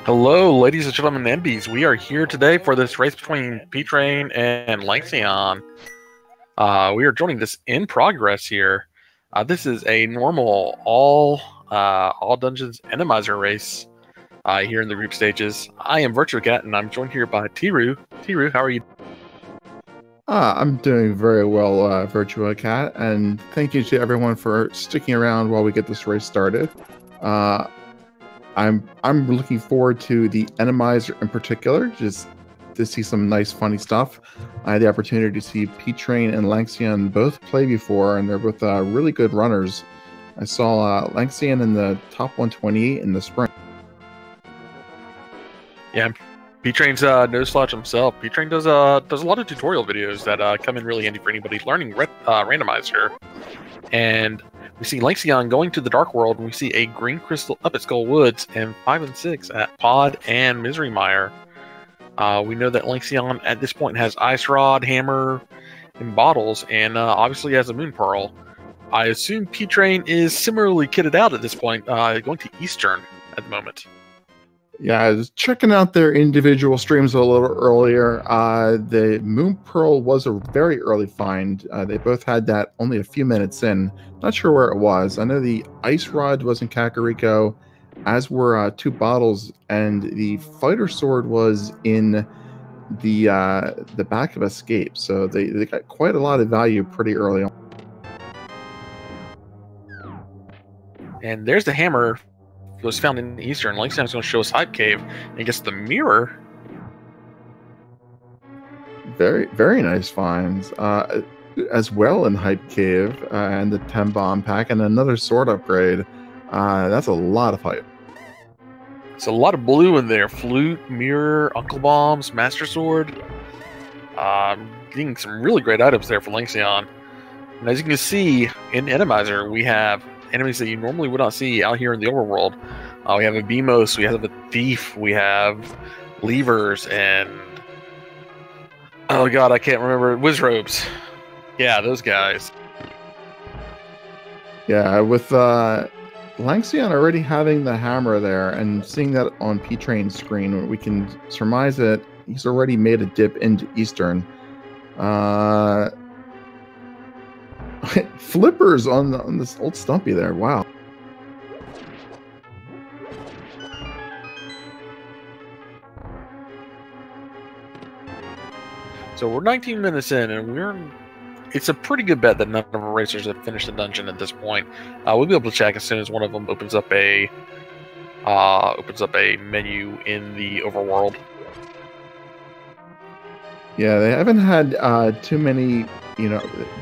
Hello, ladies and gentlemen, MBs. We are here today for this race between P-Train and Lanxion. We are joining this in progress here. This is a normal all dungeons randomizer race here in the group stages. I am VirtuaCat, and I'm joined here by Tiru. Tiru, how are you? I'm doing very well, VirtuaCat, and thank you to everyone for sticking around while we get this race started. I'm looking forward to the Randomizer in particular, just to see some nice, funny stuff. I had the opportunity to see P-Train and Lanxion both play before, and they're both really good runners. I saw Lanxion in the top 128 in the spring. Yeah, P-Train's no slouch himself. P-Train does a lot of tutorial videos that come in really handy for anybody learning Randomizer. And we see Lanxion going to the Dark World, and we see a green crystal up at Skull Woods, and 5 and 6 at Pod and Misery Mire. We know that Lanxion at this point has Ice Rod, Hammer, and Bottles, and obviously has a Moon Pearl. I assume P-Train is similarly kitted out at this point, going to Eastern at the moment. Yeah, I was checking out their individual streams a little earlier. The Moon Pearl was a very early find. They both had that only a few minutes in. Not sure where it was. I know the Ice Rod was in Kakariko, as were 2 Bottles, and the Fighter Sword was in the back of Escape. So they got quite a lot of value pretty early on. And there's the Hammer. Was found in Eastern. Lanxion's going to show us Hype Cave and gets the mirror. Very, very nice finds. As well in Hype Cave and the 10 bomb pack and another sword upgrade. That's a lot of hype. It's a lot of blue in there. Flute, mirror, Uncle Bombs, Master Sword. Getting some really great items there for Lanxion. And as you can see in Randomizer, we have enemies that you normally would not see out here in the overworld. We have a Beamos, we have a Thief, we have Levers, and oh god, I can't remember, Wizrobes. Yeah, those guys. Yeah, with Lanxion already having the hammer there and seeing that on P-Train's screen, we can surmise that he's already made a dip into Eastern. Flippers on this old Stumpy there. Wow. So we're 19 minutes in, and it's a pretty good bet that none of our racers have finished the dungeon at this point. We'll be able to check as soon as one of them opens up a menu in the overworld. Yeah, they haven't had too many,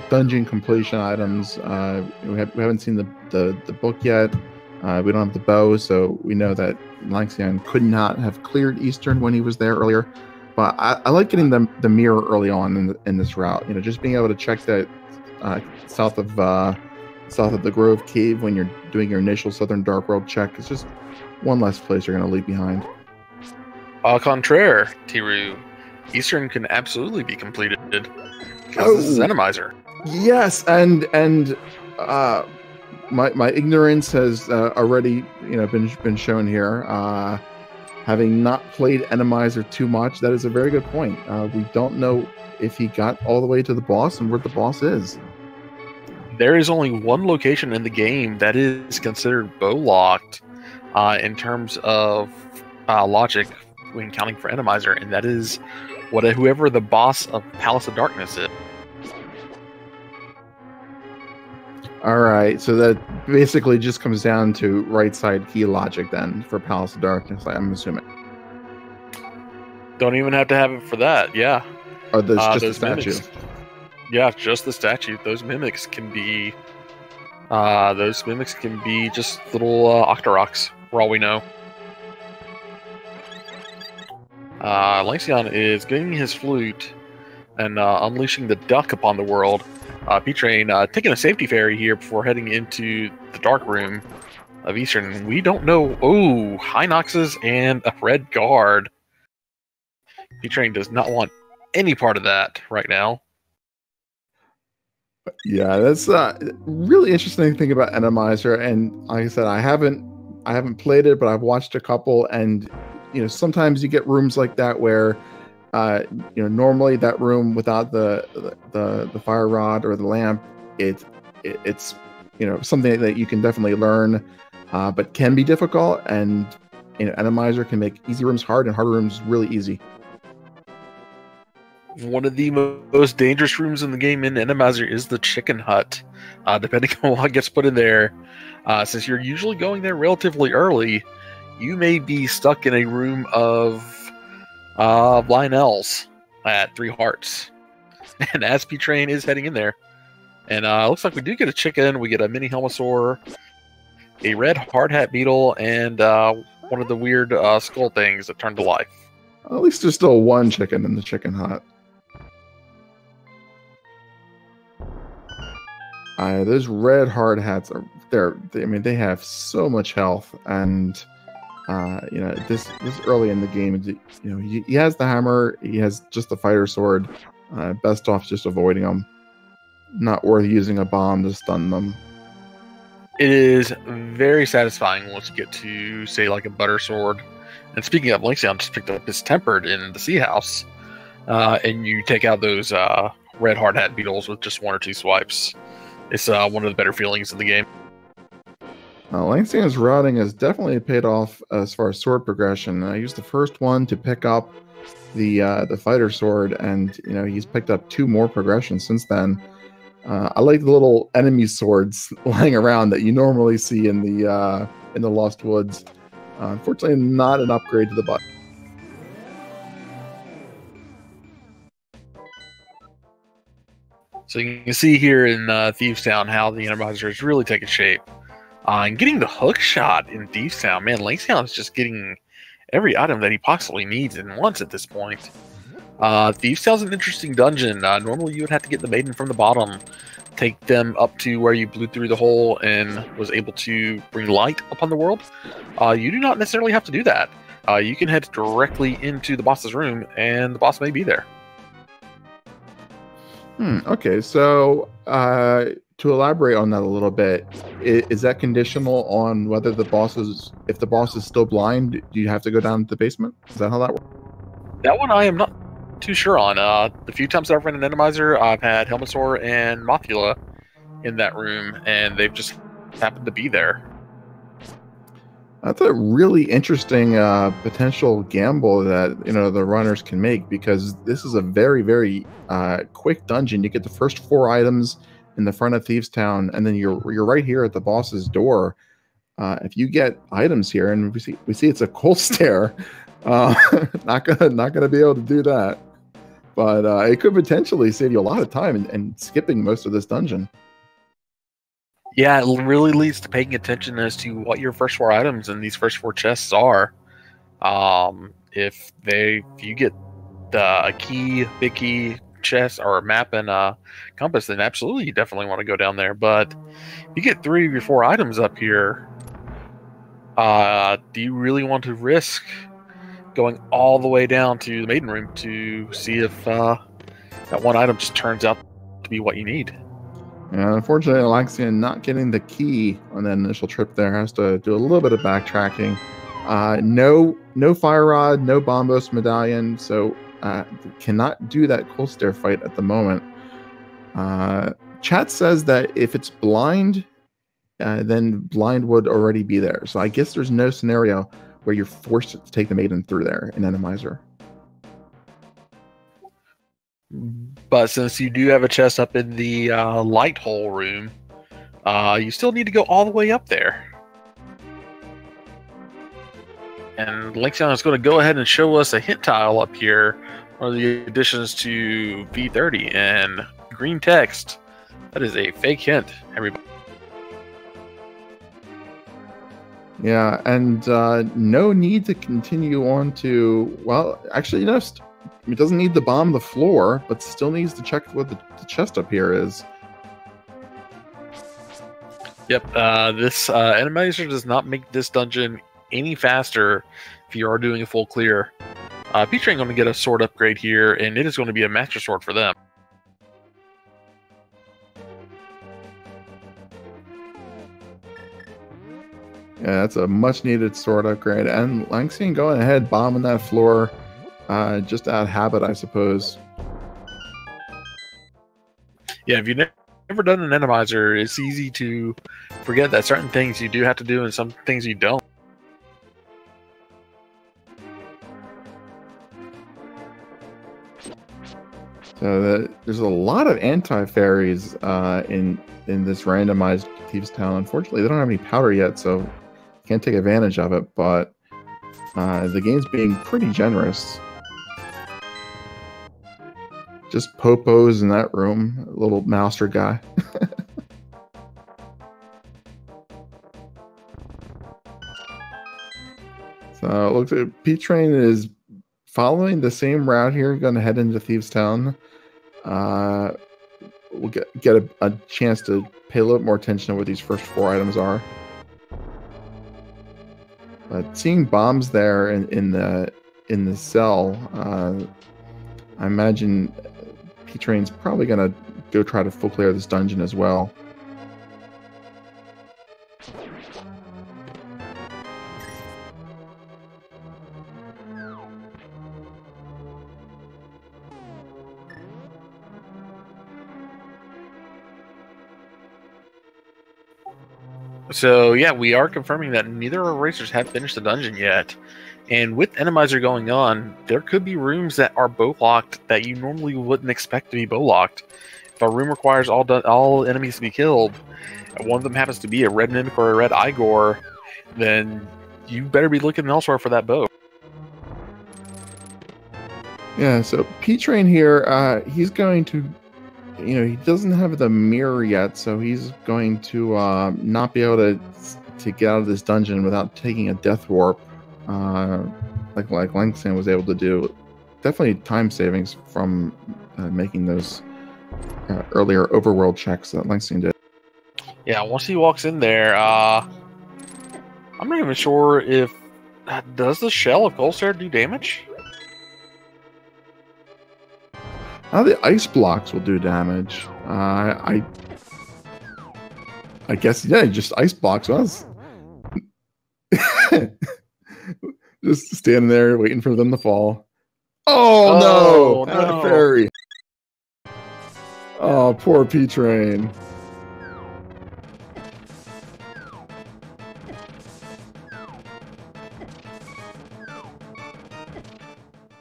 dungeon completion items. We haven't seen the book yet. We don't have the bow, so we know that Lanxion could not have cleared Eastern when he was there earlier. But I like getting the mirror early on in this route. Just being able to check that south of the Grove Cave when you're doing your initial Southern Dark World check. It's just one less place you're going to leave behind. Au contraire, Tiru. Eastern can absolutely be completed because this is Randomizer. Yes, and my ignorance has already been shown here. Having not played Randomizer too much, that is a very good point. We don't know if he got all the way to the boss and where the boss is. There is only one location in the game that is considered bow locked in terms of logic when counting for Randomizer, and that is whoever the boss of Palace of Darkness is. All right, so that basically just comes down to right side key logic then for Palace of Darkness, I'm assuming. Don't even have to have it for that, yeah. Or just the statue? Mimics. Yeah, just the statue. Those mimics can be just little Octoroks, for all we know. Lanxion is getting his flute and unleashing the duck upon the world. P-Train taking a safety ferry here before heading into the dark room of Eastern. We don't know. Oh, high Noxes and a red guard. P-Train does not want any part of that right now. Yeah, that's really interesting thing about Randomizer. And like I said, I haven't played it, but I've watched a couple. And sometimes you get rooms like that where normally that room without the fire rod or the lamp, it's something that you can definitely learn, but can be difficult. And Randomizer can make easy rooms hard and hard rooms really easy. One of the most dangerous rooms in the game in Randomizer is the chicken hut, depending on what gets put in there. Since you're usually going there relatively early, you may be stuck in a room of Lionel's at 3 hearts. And as P-Train is heading in there. And looks like we do get a chicken, we get a mini Helmosaur, a red hard hat beetle, and one of the weird skull things that turned to life. At least there's still one chicken in the chicken hut. Those red hard hats they have so much health, and this early in the game, he has the hammer, he has just the fighter sword. Best off just avoiding them. Not worth using a bomb to stun them. It is very satisfying once you get to, say, like a butter sword. And speaking of, Lanxion just picked up his tempered in the Sea House, and you take out those red hard hat beetles with just 1 or 2 swipes. It's one of the better feelings in the game. Lanxion's routing has definitely paid off as far as sword progression. I used the first one to pick up the fighter sword, and he's picked up 2 more progressions since then. I like the little enemy swords lying around that you normally see in the Lost Woods. Unfortunately, not an upgrade to the button. So you can see here in Thieves Town how the Randomizer is really taking shape. And getting the hook shot in Thieves Town, man, Lanxion is just getting every item that he possibly needs and wants at this point. Thieves Town's an interesting dungeon. Normally you would have to get the maiden from the bottom, take them up to where you blew through the hole and was able to bring light upon the world. You do not necessarily have to do that. You can head directly into the boss's room, and the boss may be there. Okay, so to elaborate on that a little bit, is that conditional on whether if the boss is still blind, do you have to go down to the basement? Is that how that works? That one I am not too sure on. The few times I've run an Randomizer, I've had Helmosaur and Mothula in that room, and they've just happened to be there. That's a really interesting potential gamble that the runners can make, because this is a very, very quick dungeon. You get the first 4 items in the front of Thieves Town, and then you're right here at the boss's door. If you get items here, and we see it's a coal stair, not gonna be able to do that. But it could potentially save you a lot of time and skipping most of this dungeon. Yeah, it really leads to paying attention as to what your first 4 items in these first 4 chests are. If you get a key, big key chest, or a map and a compass, then absolutely you definitely want to go down there. But if you get 3 of your 4 items up here, do you really want to risk going all the way down to the maiden room to see if that one item just turns out to be what you need? Yeah, unfortunately, Lanxion not getting the key on that initial trip there, has to do a little bit of backtracking. No fire rod, no bombos medallion, so cannot do that coal stair fight at the moment. Chat says that if it's blind, then blind would already be there. So I guess there's no scenario where you're forced to take the maiden through there in Randomizer. But since you do have a chest up in the light hole room, you still need to go all the way up there. And Lanxion is going to go ahead and show us a hint tile up here, one of the additions to V30, and green text. That is a fake hint, everybody. Yeah, and no need to continue on to, well, actually, it doesn't need to bomb the floor, but still needs to check what the chest up here is. Yep, this Randomizer does not make this dungeon any faster if you are doing a full clear. P-Train going to get a sword upgrade here, and it is going to be a Master Sword for them. Yeah, that's a much-needed sword upgrade. And Lanxion going ahead, bombing that floor, just out of habit, I suppose. Yeah, if you've never done an Randomizer, it's easy to forget that certain things you do have to do and some things you don't. So there's a lot of anti-fairies in this randomized Thieves Town. Unfortunately, they don't have any powder yet, so can't take advantage of it. But the game's being pretty generous. Just Popo's in that room, little mouser guy. So it looks like P-Train is following the same route here, going to head into Thieves Town. We'll get a chance to pay a little more attention to what these first 4 items are. But seeing bombs there in the cell, I imagine P-Train's probably going to go try to full clear this dungeon as well. So yeah, we are confirming that neither of our racers have finished the dungeon yet. And with Randomizer going on, there could be rooms that are bow locked that you normally wouldn't expect to be bow locked. If a room requires all enemies to be killed, and one of them happens to be a red Mimic or a red Igor, then you better be looking elsewhere for that bow. Yeah, so P-Train here, he's going to, he doesn't have the mirror yet, so he's going to not be able to get out of this dungeon without taking a death warp, like Lanxion was able to do. Definitely time savings from making those earlier overworld checks that Lanxion did. Yeah, once he walks in there, I'm not even sure if does the shell of Goldstar do damage? The ice blocks will do damage. I guess, yeah, just ice blocks us. Just standing there waiting for them to fall. Oh no! Fairy. Oh, poor P-Train.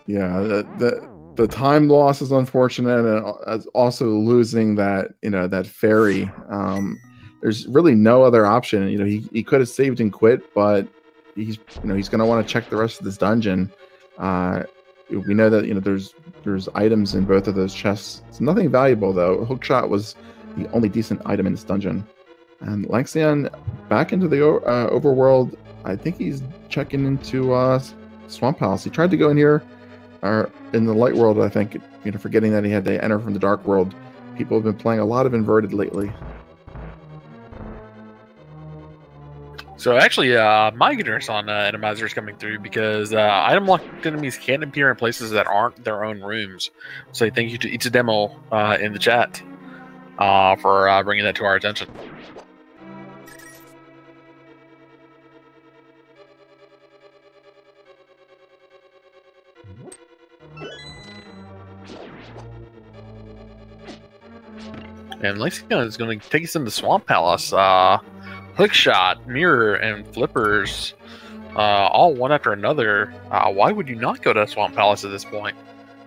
Yeah, the time loss is unfortunate, and also losing that fairy. There's really no other option. He could have saved and quit, but he's going to want to check the rest of this dungeon. We know that there's items in both of those chests. It's nothing valuable though. Hookshot was the only decent item in this dungeon. And Lanxion back into the overworld. I think he's checking into Swamp Palace. He tried to go in here. Or in the light world, I think, forgetting that he had to enter from the dark world. People have been playing a lot of inverted lately. So actually, my ignorance on Randomizer is coming through because item locked enemies can appear in places that aren't their own rooms. So thank you to each demo in the chat for bringing that to our attention. And Lanxion is going to take us into Swamp Palace. Hookshot, Mirror, and Flippers, all one after another. Why would you not go to Swamp Palace at this point?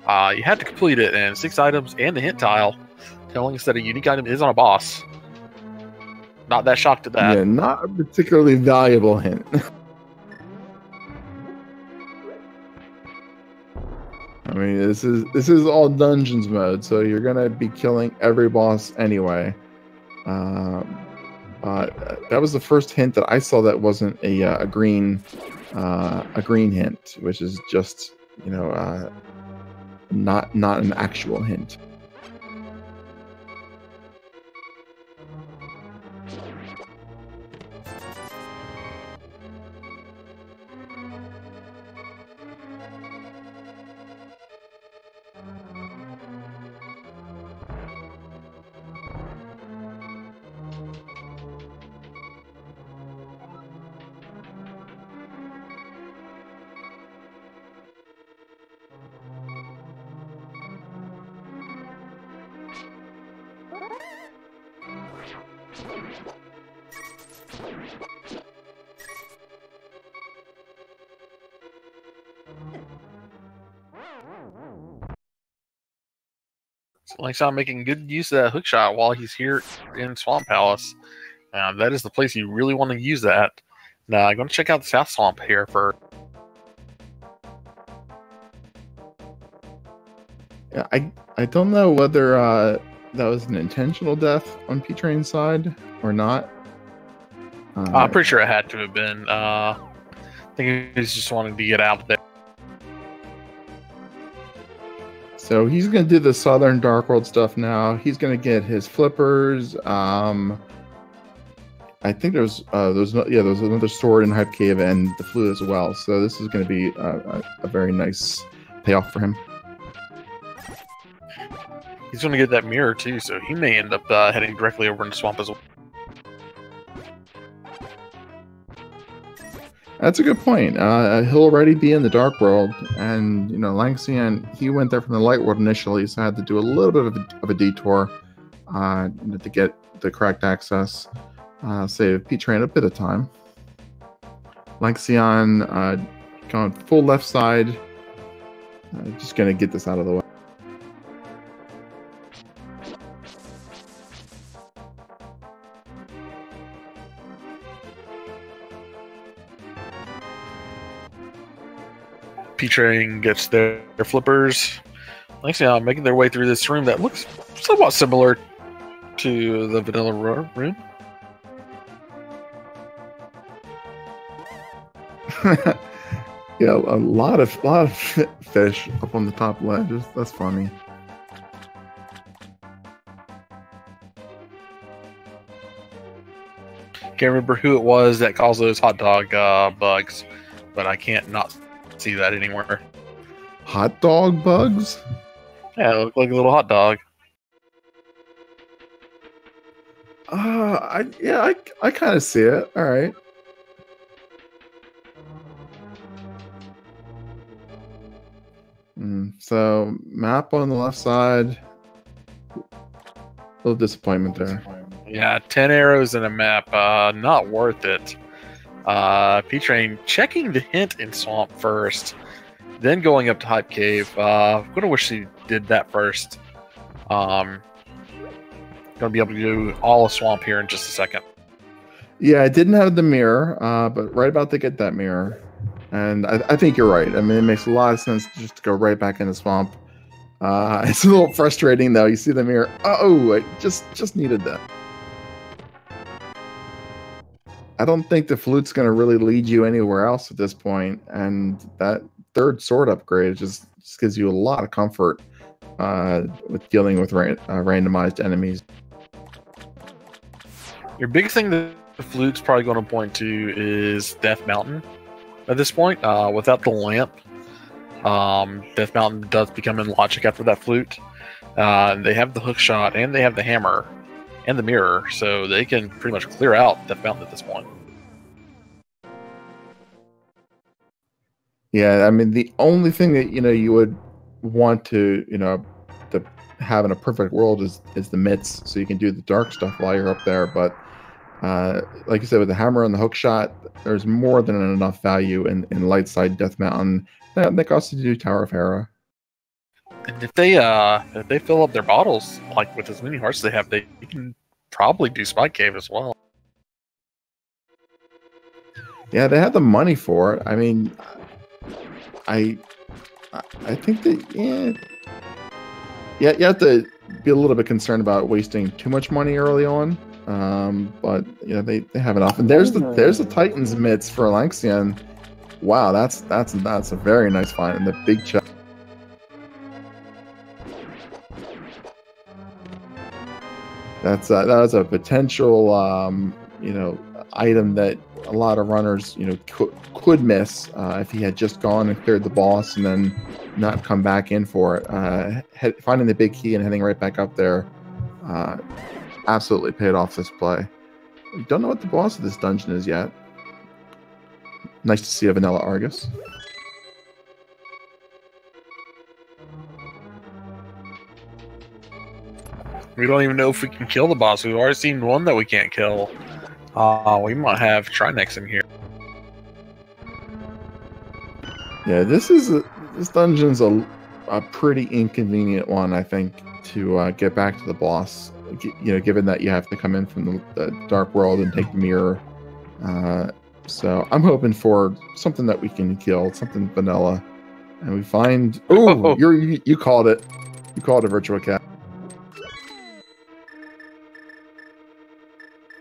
You had to complete it, and 6 items and the hint tile, telling us that a unique item is on a boss. Not that shocked at that. Yeah, not a particularly valuable hint. I mean, this is all dungeons mode, so you're gonna be killing every boss anyway. That was the first hint that I saw that wasn't a green hint, which is just not an actual hint. So Lanxion making good use of that hook shot while he's here in Swamp Palace. That is the place you really want to use that. Now, I'm going to check out the South Swamp here for. Yeah, I don't know whether that was an intentional death on P-Train's side or not. I'm pretty sure it had to have been. I think he just wanted to get out there. So he's going to do the Southern Dark World stuff now. He's going to get his flippers. I think there's another sword in Hype Cave and the flute as well. So this is going to be a very nice payoff for him. He's going to get that mirror too, so he may end up heading directly over into Swamp as well. That's a good point. He'll already be in the Dark World, and you know, Lanxion, he went there from the Light World initially, so had to do a little bit of a detour to get the correct access. Save P-Train a bit of time. Lanxion going full left side. Just gonna get this out of the way. P-Train gets their flippers. Lanxion making their way through this room that looks somewhat similar to the vanilla room. Yeah, a lot of fish up on the top ledge. That's funny. Can't remember who it was that calls those hot dog bugs, but I can't not see that anywhere. Hot dog bugs? Yeah, it looked like a little hot dog. I kind of see it. All right. So map on the left side. A little disappointment there. Yeah, 10 arrows in a map. Not worth it. P-Train checking the hint in Swamp first, then going up to Hype Cave. I'm gonna wish he did that first. Gonna be able to do all of Swamp here in just a second. Yeah, I didn't have the mirror, but right about to get that mirror. And I think you're right. I mean, it makes a lot of sense just to go right back in the Swamp. It's a little frustrating, though. You see the mirror. Oh, I just needed that. I don't think the flute's going to really lead you anywhere else at this point. And that third sword upgrade just gives you a lot of comfort with dealing with randomized enemies. Your biggest thing that the flute's probably going to point to is Death Mountain. At this point, without the lamp, Death Mountain does become illogic after that flute. They have the hook shot, and they have the hammer, and the mirror, so they can pretty much clear out Death Mountain at this point. Yeah, I mean, the only thing that you would want to to have in a perfect world is the mitts, so you can do the dark stuff while you're up there. But like you said, with the hammer and the hook shot, there's more than enough value in light side Death Mountain. That can also do Tower of Hera. And if they fill up their bottles like with as many hearts they have, they can probably do Spike Cave as well. Yeah, they have the money for it. I mean, I think that you have to be a little bit concerned about wasting too much money early on. But they have enough. And there's the Titan's mitts for Lanxion. Wow, that's a very nice find. And the big chest. That was a potential item that a lot of runners could miss if he had just gone and cleared the boss and then not come back in for it. Finding the big key and heading right back up there absolutely paid off this play. We don't know what the boss of this dungeon is yet. Nice to see a vanilla Argus. We don't even know if we can kill the boss. We've already seen one that we can't kill. We might have Trinex in here. Yeah, this dungeon's a pretty inconvenient one, I think, to get back to the boss. Given that you have to come in from the dark world and take the mirror. So I'm hoping for something that we can kill, something vanilla, and we find. Oh, you called it. You called it, Virtual Cat.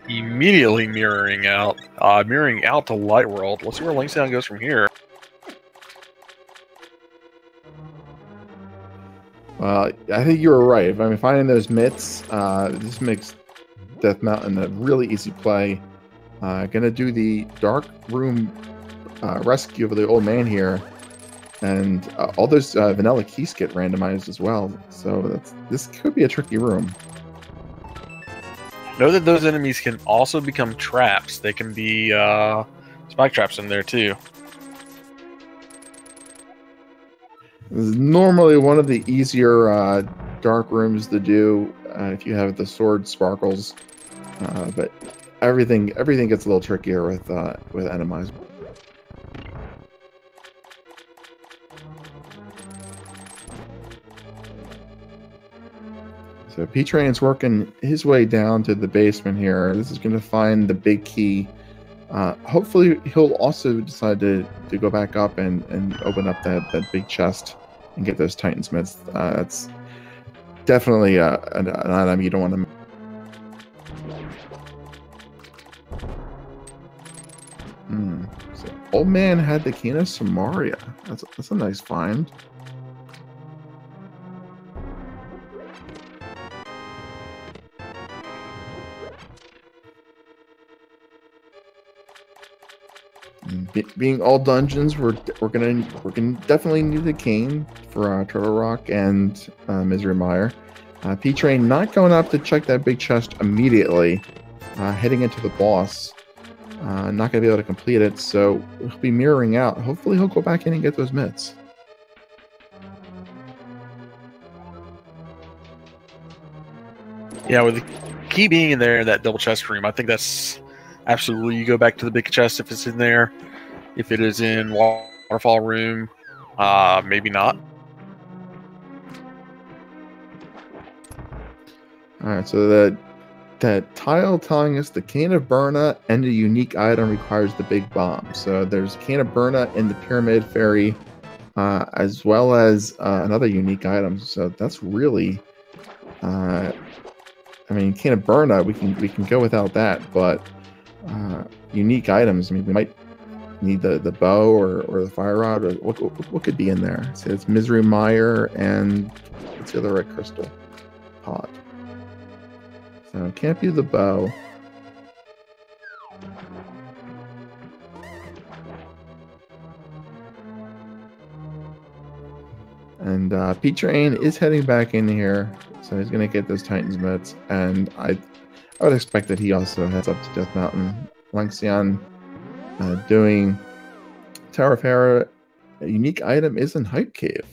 Immediately mirroring out to Light World. Let's see where Lanxion goes from here. I think you were right. I mean, finding those mitts, this makes Death Mountain a really easy play. Gonna do the dark room rescue of the old man here, and all those vanilla keys get randomized as well. So this could be a tricky room. Know that those enemies can also become traps. They can be spike traps in there too. This is normally one of the easier dark rooms to do if you have the sword sparkles, but everything gets a little trickier with Randomizer. So P-Train's working his way down to the basement here. This is going to find the big key. Hopefully he'll also decide to go back up and open up that big chest and get those Titan Smiths. That's definitely an item you don't want to. So old man had the key of Samaria. That's a nice find. Being all dungeons, we're gonna definitely need the cane for Turtle Rock and Misery Mire. P-Train not going up to check that big chest immediately, heading into the boss. Not gonna be able to complete it, so he'll be mirroring out. Hopefully he'll go back in and get those mitts. Yeah, with the key being in there in that double chest room, I think that's absolutely, you go back to the big chest if it's in there. If it is in waterfall room, maybe not. Alright, so that tile telling us the Cane of Burna and a unique item requires the big bomb. So there's Cane of Burna in the Pyramid Fairy, as well as another unique item. So that's really, I mean, Cane of Burna, we can go without that, but unique items, I mean, we might need the bow or the fire rod, or what could be in there? So it's Misery Mire and what's the other red crystal pod. So it can't be the bow. And P-Train is heading back in here, so he's gonna get those Titans mitts, and I would expect that he also heads up to Death Mountain. Lanxion doing Tower of Hera. A unique item is in Hype Cave.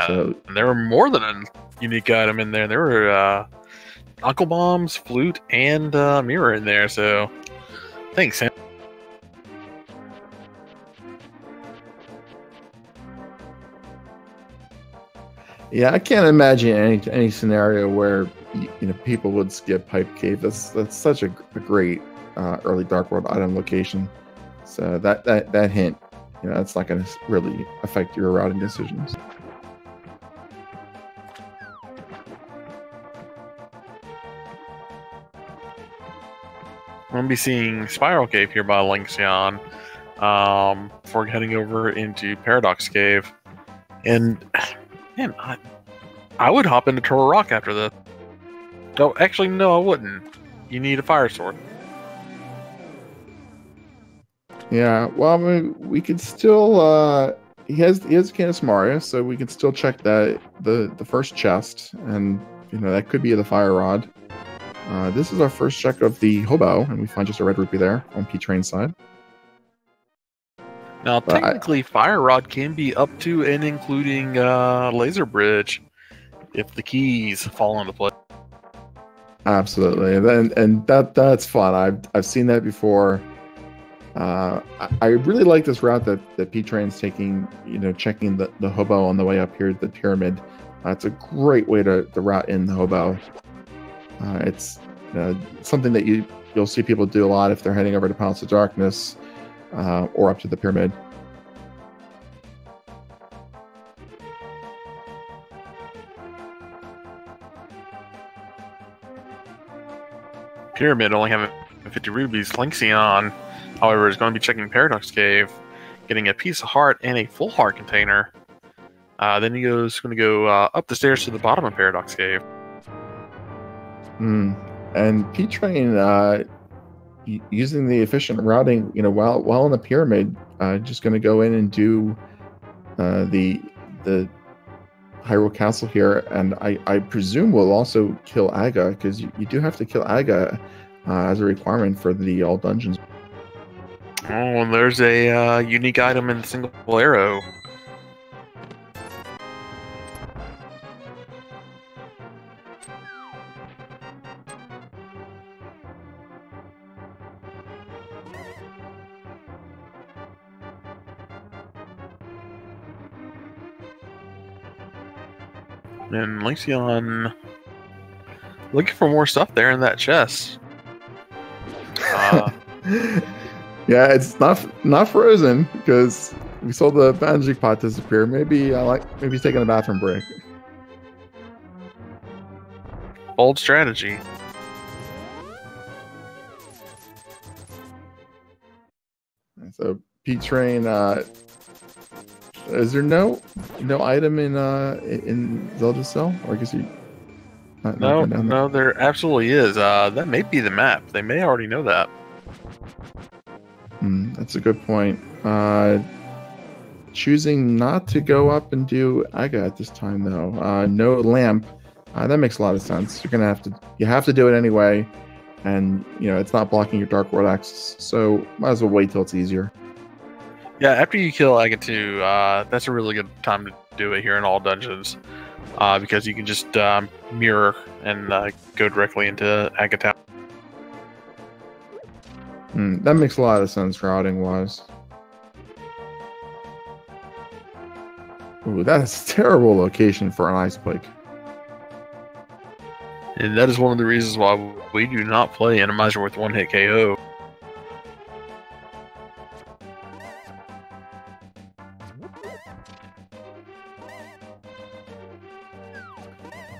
So there were more than a unique item in there. There were Uncle Bombs, Flute, and Mirror in there. So thanks, Sam. Yeah, I can't imagine any scenario where people would skip Hype Cave. That's such a great early Dark World item location. So that hint, that's not going to really affect your routing decisions. I'm going to be seeing Spiral Cave here by Lanxion before heading over into Paradox Cave. And, man, I would hop into Turtle Rock after this. Oh, actually, no, I wouldn't. You need a fire sword. Yeah, well, I mean, we could still. He has Cane of Samaria, so we can still check that the first chest, and that could be the fire rod. This is our first check of the hobo, and we find just a red rupee there on P-Train's side. Now, technically, fire rod can be up to and including laser bridge if the keys fall into place. Absolutely, and that's fun. I've seen that before. I really like this route that P Train's taking. You know, checking the hobo on the way up here, the pyramid. It's a great way to route in the hobo. It's something that you'll see people do a lot if they're heading over to Palace of Darkness or up to the pyramid. Pyramid only having 50 rubies. Lanxion, however, is going to be checking Paradox Cave, getting a piece of heart and a full heart container. Then he's going to go up the stairs to the bottom of Paradox Cave. And P Train using the efficient routing, while in the pyramid, just going to go in and do the Hyrule Castle here, and I presume we'll also kill Aga, because you do have to kill Aga as a requirement for the all dungeons. Oh, and there's a unique item in single arrow. And Lanxion looking for more stuff there in that chest. Yeah, it's not frozen because we saw the magic pot disappear. Maybe he's taking a bathroom break. Bold strategy. So P Train, is there no item in Zelda Cell? Or I guess you. No, there absolutely is. That may be the map. They may already know that. That's a good point. Choosing not to go up and do Aga at this time, though. No lamp. That makes a lot of sense. You have to do it anyway, and it's not blocking your Dark World access. So might as well wait till it's easier. Yeah, after you kill Aga 2, that's a really good time to do it here in all dungeons, because you can just mirror and go directly into Aga Town. That makes a lot of sense routing wise. Ooh, that's a terrible location for an ice quake. And that is one of the reasons why we do not play Randomizer with one-hit KO.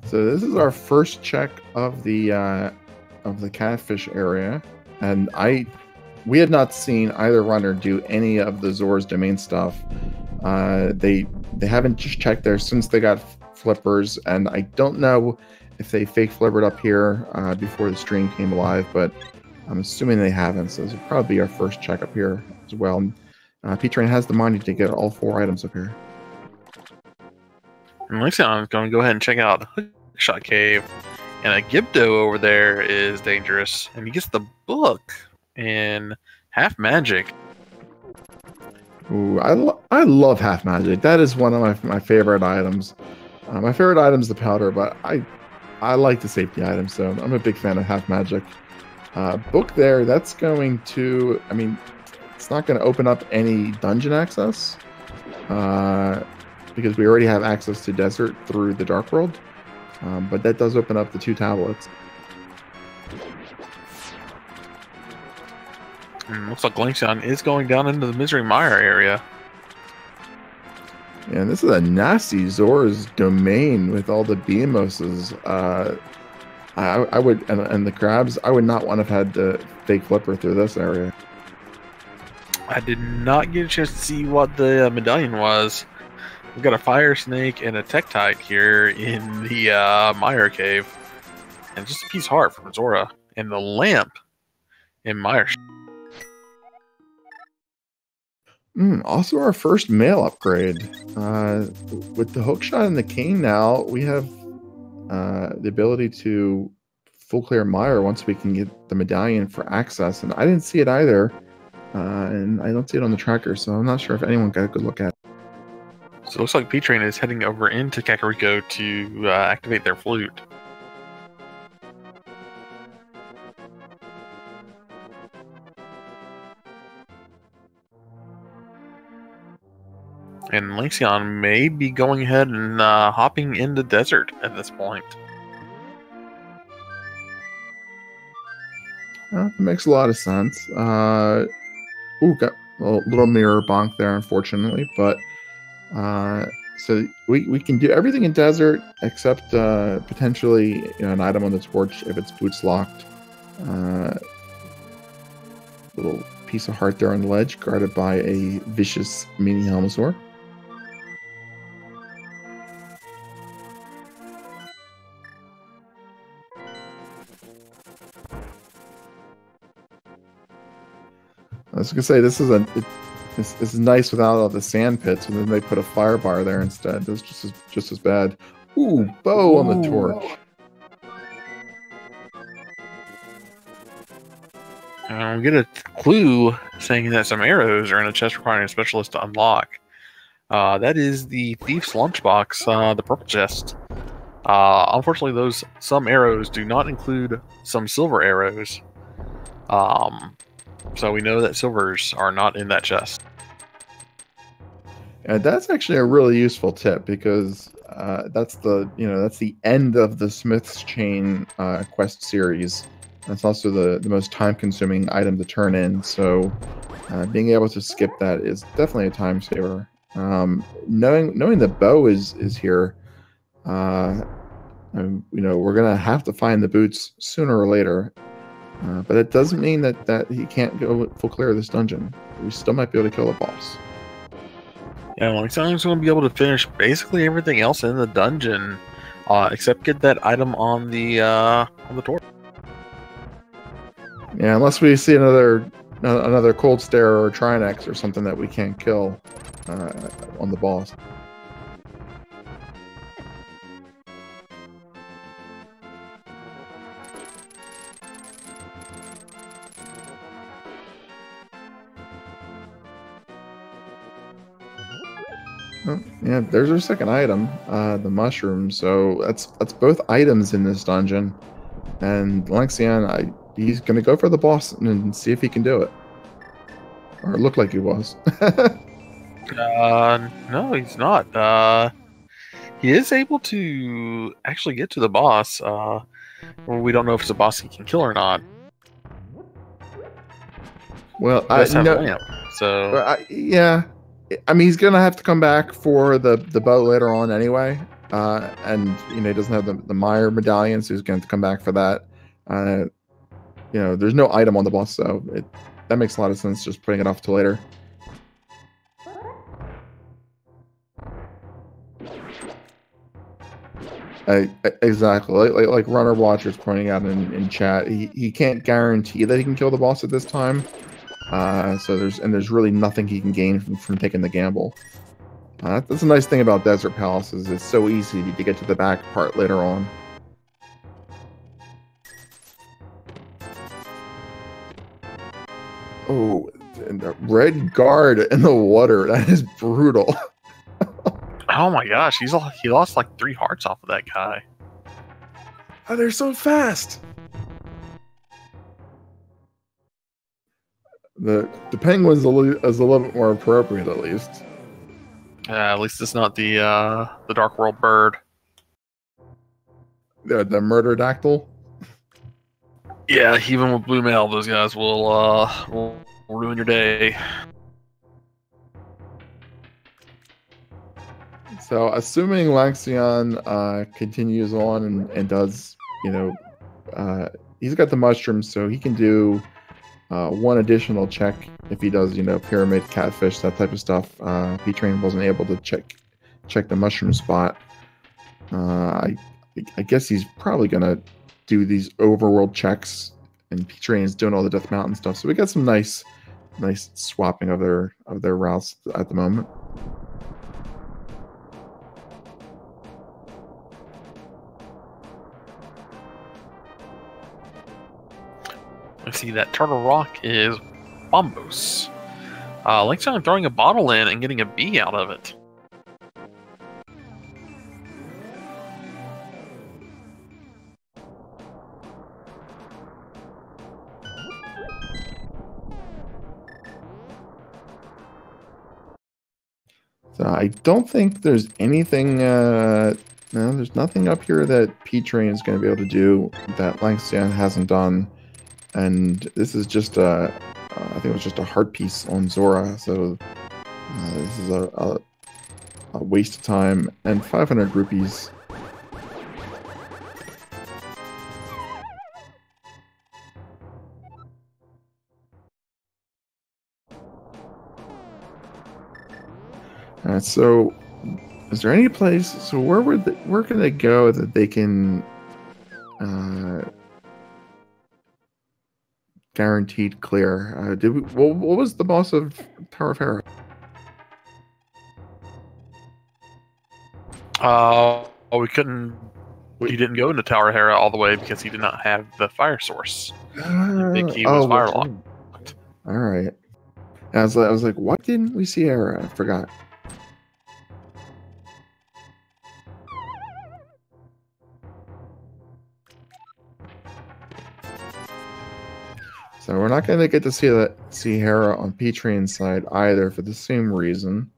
So this is our first check of the catfish area, and we had not seen either runner do any of the Zora's Domain stuff. They haven't just checked there since they got flippers, and I don't know if they fake flippered up here before the stream came alive, but I'm assuming they haven't, so this will probably be our first check up here as well. P Train has the money to get all 4 items up here. And Lanxion is going to go ahead and check out Hookshot Cave, and a Gibdo over there is dangerous, and he gets the book in Half Magic. Ooh, I love Half Magic. That is one of my favorite items. My favorite item is the powder, but I like the safety item, so I'm a big fan of Half Magic. Book there, that's going to, it's not going to open up any dungeon access, because we already have access to Desert through the Dark World, but that does open up the 2 tablets. And looks like Lanxion is going down into the Misery Mire area. And this is a nasty Zora's Domain with all the Beamoses. I would, and the crabs, I would not want to have had the fake flipper through this area. I did not get a chance to see what the medallion was. We've got a fire snake and a Tektite here in the Mire Cave. And just a piece of heart from Zora. And the lamp in Mire. Also our first male upgrade. With the hookshot and the cane now, we have the ability to full clear Mire once we can get the medallion for access. And I didn't see it either. And I don't see it on the tracker, so I'm not sure if anyone got a good look at it. So it looks like P-Train is heading over into Kakariko to activate their flute. And Lanxion may be going ahead and hopping in the desert at this point. It makes a lot of sense. Ooh, got a little mirror bonk there, unfortunately, but so we can do everything in desert except potentially an item on the torch if its boots locked. Little piece of heart there on the ledge, guarded by a vicious mini Helmosaur. I was gonna say this is nice without all the sand pits, and then they put a fire bar there instead. It was just as bad. Ooh, bow on the torch. We get a clue saying that some arrows are in a chest requiring a specialist to unlock. That is the Thief's Lunchbox, the purple chest. Unfortunately, some arrows do not include some silver arrows. So we know that silvers are not in that chest. And that's actually a really useful tip because that's the end of the Smith's Chain quest series. That's also the most time-consuming item to turn in. So being able to skip that is definitely a time saver. Knowing the bow is here, we're gonna have to find the boots sooner or later. But it doesn't mean that he can't go full clear of this dungeon. We still might be able to kill the boss. Yeah, Lanxion's going to be able to finish basically everything else in the dungeon, except get that item on the torch. Yeah, unless we see another cold stare or Trinex or something that we can't kill on the boss. Oh, yeah, there's our second item, the mushroom. So that's both items in this dungeon, and Lanxion, he's gonna go for the boss and see if he can do it, or it looked like he was. No, he's not. He is able to actually get to the boss. We don't know if it's a boss he can kill or not. Well, yeah. I mean, he's gonna have to come back for the bow later on anyway, and he doesn't have the Meyer medallion, so he's gonna have to come back for that. There's no item on the boss, so that makes a lot of sense. Just putting it off till later. Exactly, like Runner Watcher's pointing out in chat, he can't guarantee that he can kill the boss at this time. So there's really nothing he can gain from taking the gamble. That's a nice thing about Desert Palaces. It's so easy to get to the back part later on. Oh, and the red guard in the water. That is brutal. Oh my gosh, he lost like 3 hearts off of that guy. Oh, they're so fast. The penguin's is a little bit more appropriate, at least. At least it's not the Dark World bird. The murder dactyl. Yeah, even with blue mail, those guys will ruin your day. So, assuming Lanxion continues on and does, he's got the mushrooms, so he can do one additional check if he does, pyramid, catfish, that type of stuff. P-Train wasn't able to check the mushroom spot. I guess he's probably gonna do these overworld checks, and P-Train is doing all the Death Mountain stuff. So we got some nice swapping of their routes at the moment. I see that Turtle Rock is Bombos. Lanxion throwing a bottle in and getting a bee out of it. So I don't think there's anything. No, there's nothing up here that P-Train is going to be able to do that Lanxion hasn't done. And this is just I think it was just a heart piece on Zora. So this is a waste of time and 500 rupees. So is there any place? So where can they go that they can guaranteed clear? Did we? What was the boss of Tower of Hera? We couldn't. He didn't go into Tower of Hera all the way because he did not have the fire source. The big key was firelocked. All right. I was like, why didn't we see Hera? I forgot. So we're not going to get to see Hera on P-Train's side either for the same reason.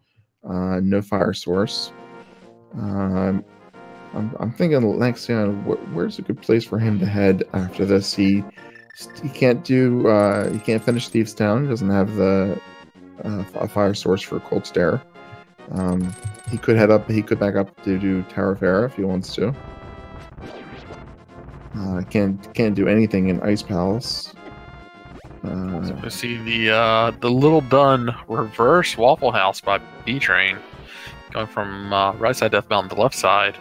No fire source. I'm thinking Lanxion. Where's a good place for him to head after this? He can't do. He can't finish Thieves Town. He doesn't have the a fire source for Cold Stare. He could head up. He could back up to do Tower of Hera if he wants to. Can't do anything in Ice Palace. So we see the Little Dun reverse Waffle House by B-Train, going from right side Death Mountain to left side.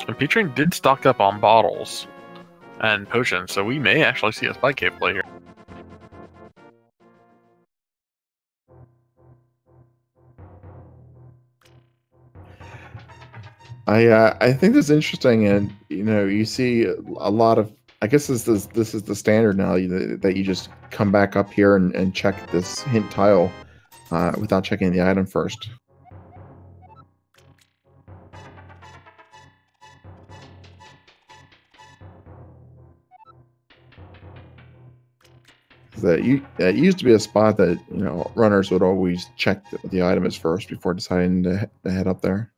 And B-Train did stock up on bottles and potions, so we may actually see a Spike Cave play here. I think that's interesting, and you see a lot of. I guess this is the standard now that you just come back up here and check this hint tile without checking the item first. That used to be a spot that runners would always check the item is first before deciding to head up there.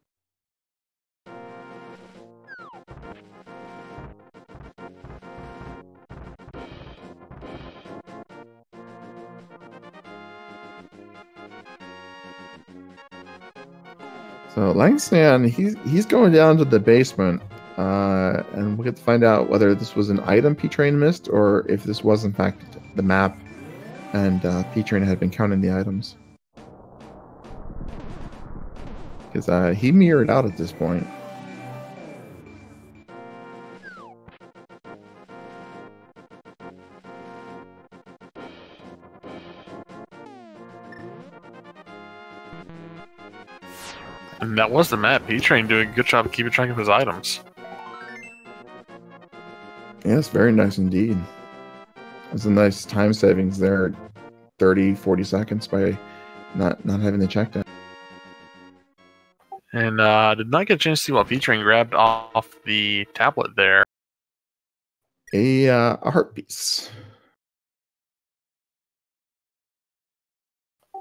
So Lanxion, he's going down to the basement, and we'll get to find out whether this was an item P-Train missed or if this was in fact the map, and P-Train had been counting the items. Because he mirrored out at this point. And that was the map. P-Train doing a good job of keeping track of his items. Yes, very nice indeed. There's a nice time savings there, 30-40 seconds by not having to check that. And did not get a chance to see what P-Train grabbed off the tablet there. A heart piece.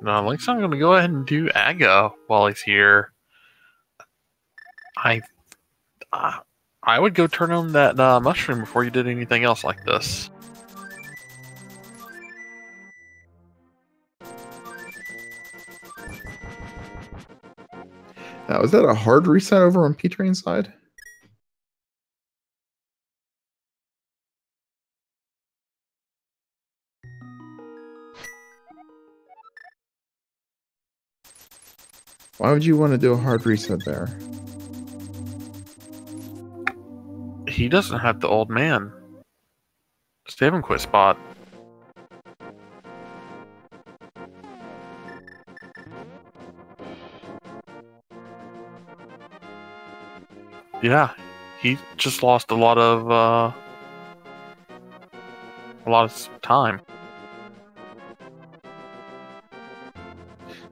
Now, Lanxion going to go ahead and do Aga while he's here. I would go turn on that mushroom before you did anything else like this. Now, is that a hard reset over on P-Train's side? Why would you want to do a hard reset there? He doesn't have the old man. Stay haven't quit spot. Yeah, he just lost a lot of time.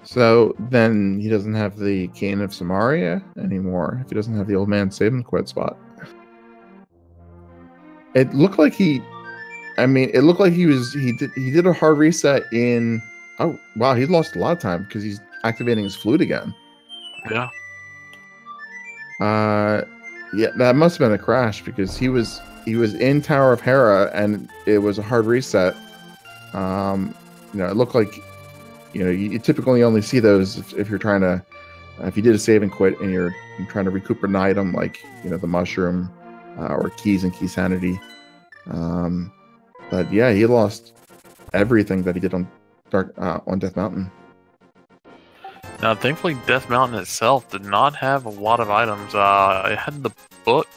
So then he doesn't have the Cane of Samaria anymore if he doesn't have the old man save and quit spot. It looked like he did a hard reset in Oh, wow, he lost a lot of time because he's activating his flute again. Yeah. Yeah, that must have been a crash because he was in Tower of Hera and it was a hard reset. It looked like you typically only see those if you're trying to if you did a save and quit and you're trying to recuperate an item like the mushroom or keys and key sanity. But yeah, he lost everything that he did on Death Mountain. Now, thankfully, Death Mountain itself did not have a lot of items. It had the book,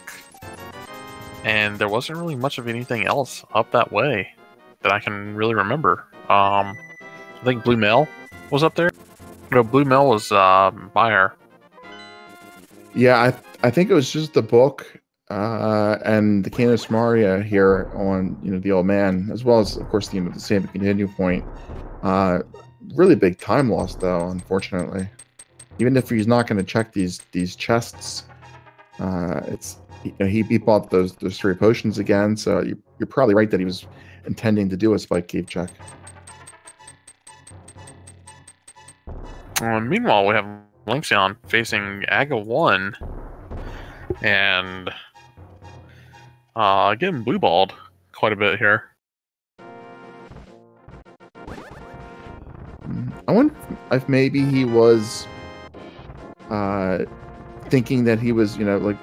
and there wasn't really much of anything else up that way that I can really remember. I think Blue Mail was up there. No, Blue Mail was Meyer. Yeah, I think it was just the book and the Canis Maria here on the old man, as well as of course the same continue point. Really big time loss though, unfortunately. Even if he's not going to check these chests, it's he bought those 3 potions again, so you're probably right that he was intending to do a spike cave check. Meanwhile, we have Lanxion facing Aga 1 and getting blue balled quite a bit here. I wonder if maybe he was thinking that he was, like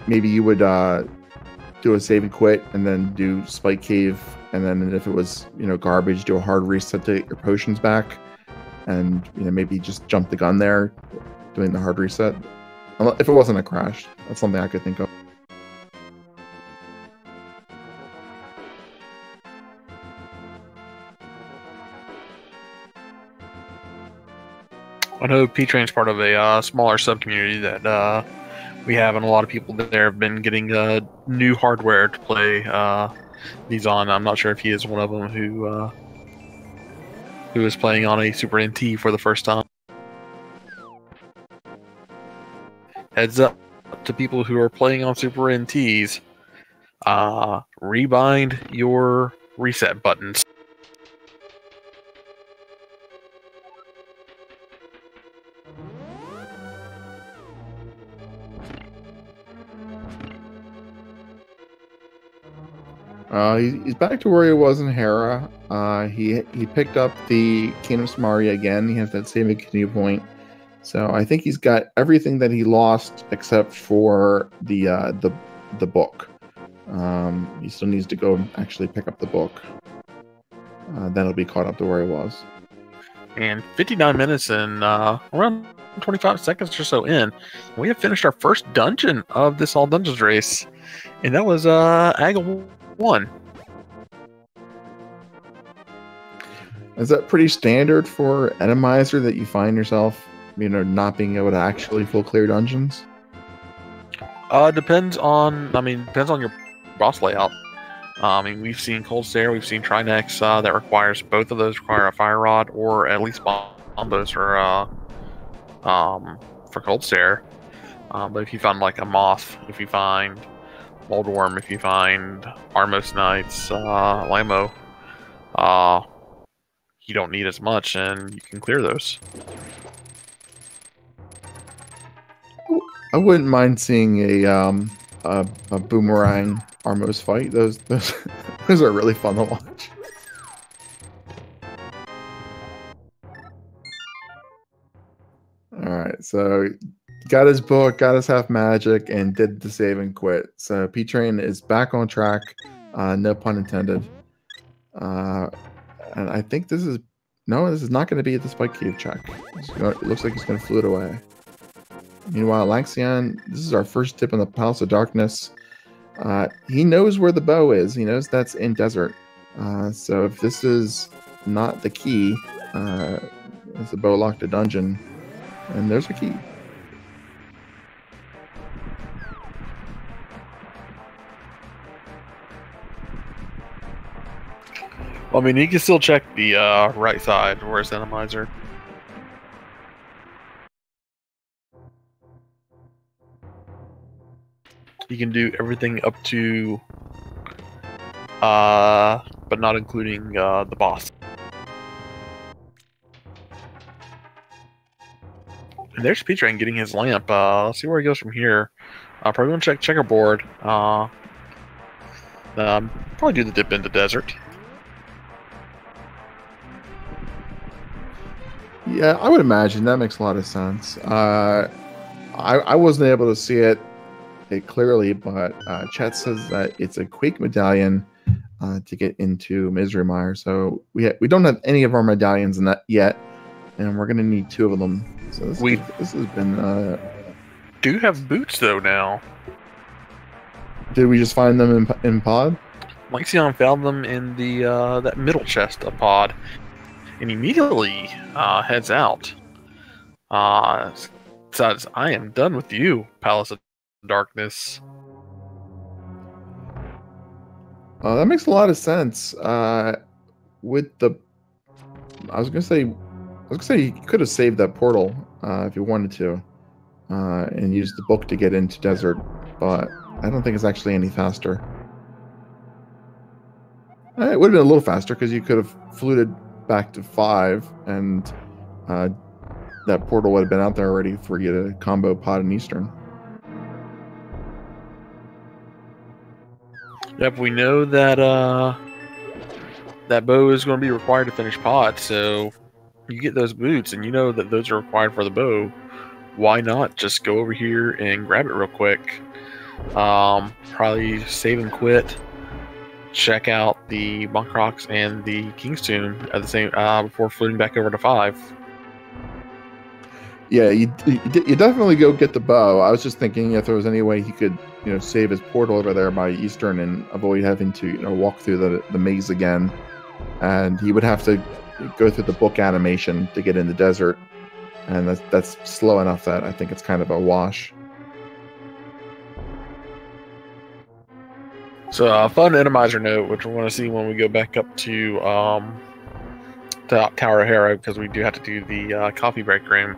maybe you would do a save and quit and then do spike cave, and then if it was garbage, do a hard reset to get your potions back, and maybe just jump the gun there doing the hard reset. If it wasn't a crash, that's something I could think of. I know P-Train's part of a smaller sub-community that we have, and a lot of people there have been getting new hardware to play these on. I'm not sure if he is one of them who is playing on a Super NT for the first time. Heads up to people who are playing on Super NTs, rebind your reset buttons. He's back to where he was in Hera. He picked up the Canis Maria again. He has that same continue point. So I think he's got everything that he lost except for the book. He still needs to go actually pick up the book. Then he'll be caught up to where he was. And 59 minutes and around 25 seconds or so in, we have finished our first dungeon of this All Dungeons race. And that was Aga 1. Is that pretty standard for Randomizer that you find yourself, not being able to actually full clear dungeons? Depends on your boss layout. We've seen Cold Stare, we've seen Trinex that requires both of those require a Fire Rod or at least bombos for Cold Stare. But if you find like a Moth, if you find Moldworm, if you find Armos Knights, Lamo, you don't need as much and you can clear those. I wouldn't mind seeing a Boomerang Armos fight. Those those are really fun to watch. Alright, so got his book, got his half magic, and did the save and quit. So P-Train is back on track, no pun intended. And I think this is not going to be the spike cave check. It looks like he's going to flute away. Meanwhile, Lanxion, this is our first tip in the Palace of Darkness. He knows where the bow is. He knows that's in desert. So if this is not the key, it's a bow locked a dungeon, and there's a key. Well, you can still check the right side. Where's the Randomizer? You can do everything up to, but not including the boss. And there's P-Train getting his lamp. Let's see where he goes from here. Probably gonna check checkerboard. Probably do the dip into desert. Yeah, I would imagine that makes a lot of sense. I wasn't able to see it clearly, but chat says that it's a Quake medallion to get into Misery Mire. So we don't have any of our medallions in that yet, and we're gonna need 2 of them. So this has been. Do have boots though now. Did we just find them in pod? Lanxion found them in the that middle chest of pod, and immediately heads out. Says, "I am done with you, Palace of Darkness." That makes a lot of sense. With the, I was gonna say you could have saved that portal if you wanted to, and used the book to get into desert, but I don't think it's actually any faster. It would have been a little faster because you could have fluted back to 5, and that portal would have been out there already for you to combo pod and Eastern. Yep, we know that that bow is going to be required to finish pod, so you get those boots, and you know that those are required for the bow. Why not just go over here and grab it real quick? Probably save and quit. Check out the Monk Rocks and the King's Tomb at the same before fluting back over to 5. Yeah, you definitely go get the bow. I was just thinking if there was any way he could, save his portal over there by Eastern and avoid having to, walk through the maze again. And he would have to go through the book animation to get in the desert. And that's slow enough that I think it's kind of a wash. So a fun Randomizer note, which we're going to see when we go back up to Tower Hero, because we do have to do the coffee break room.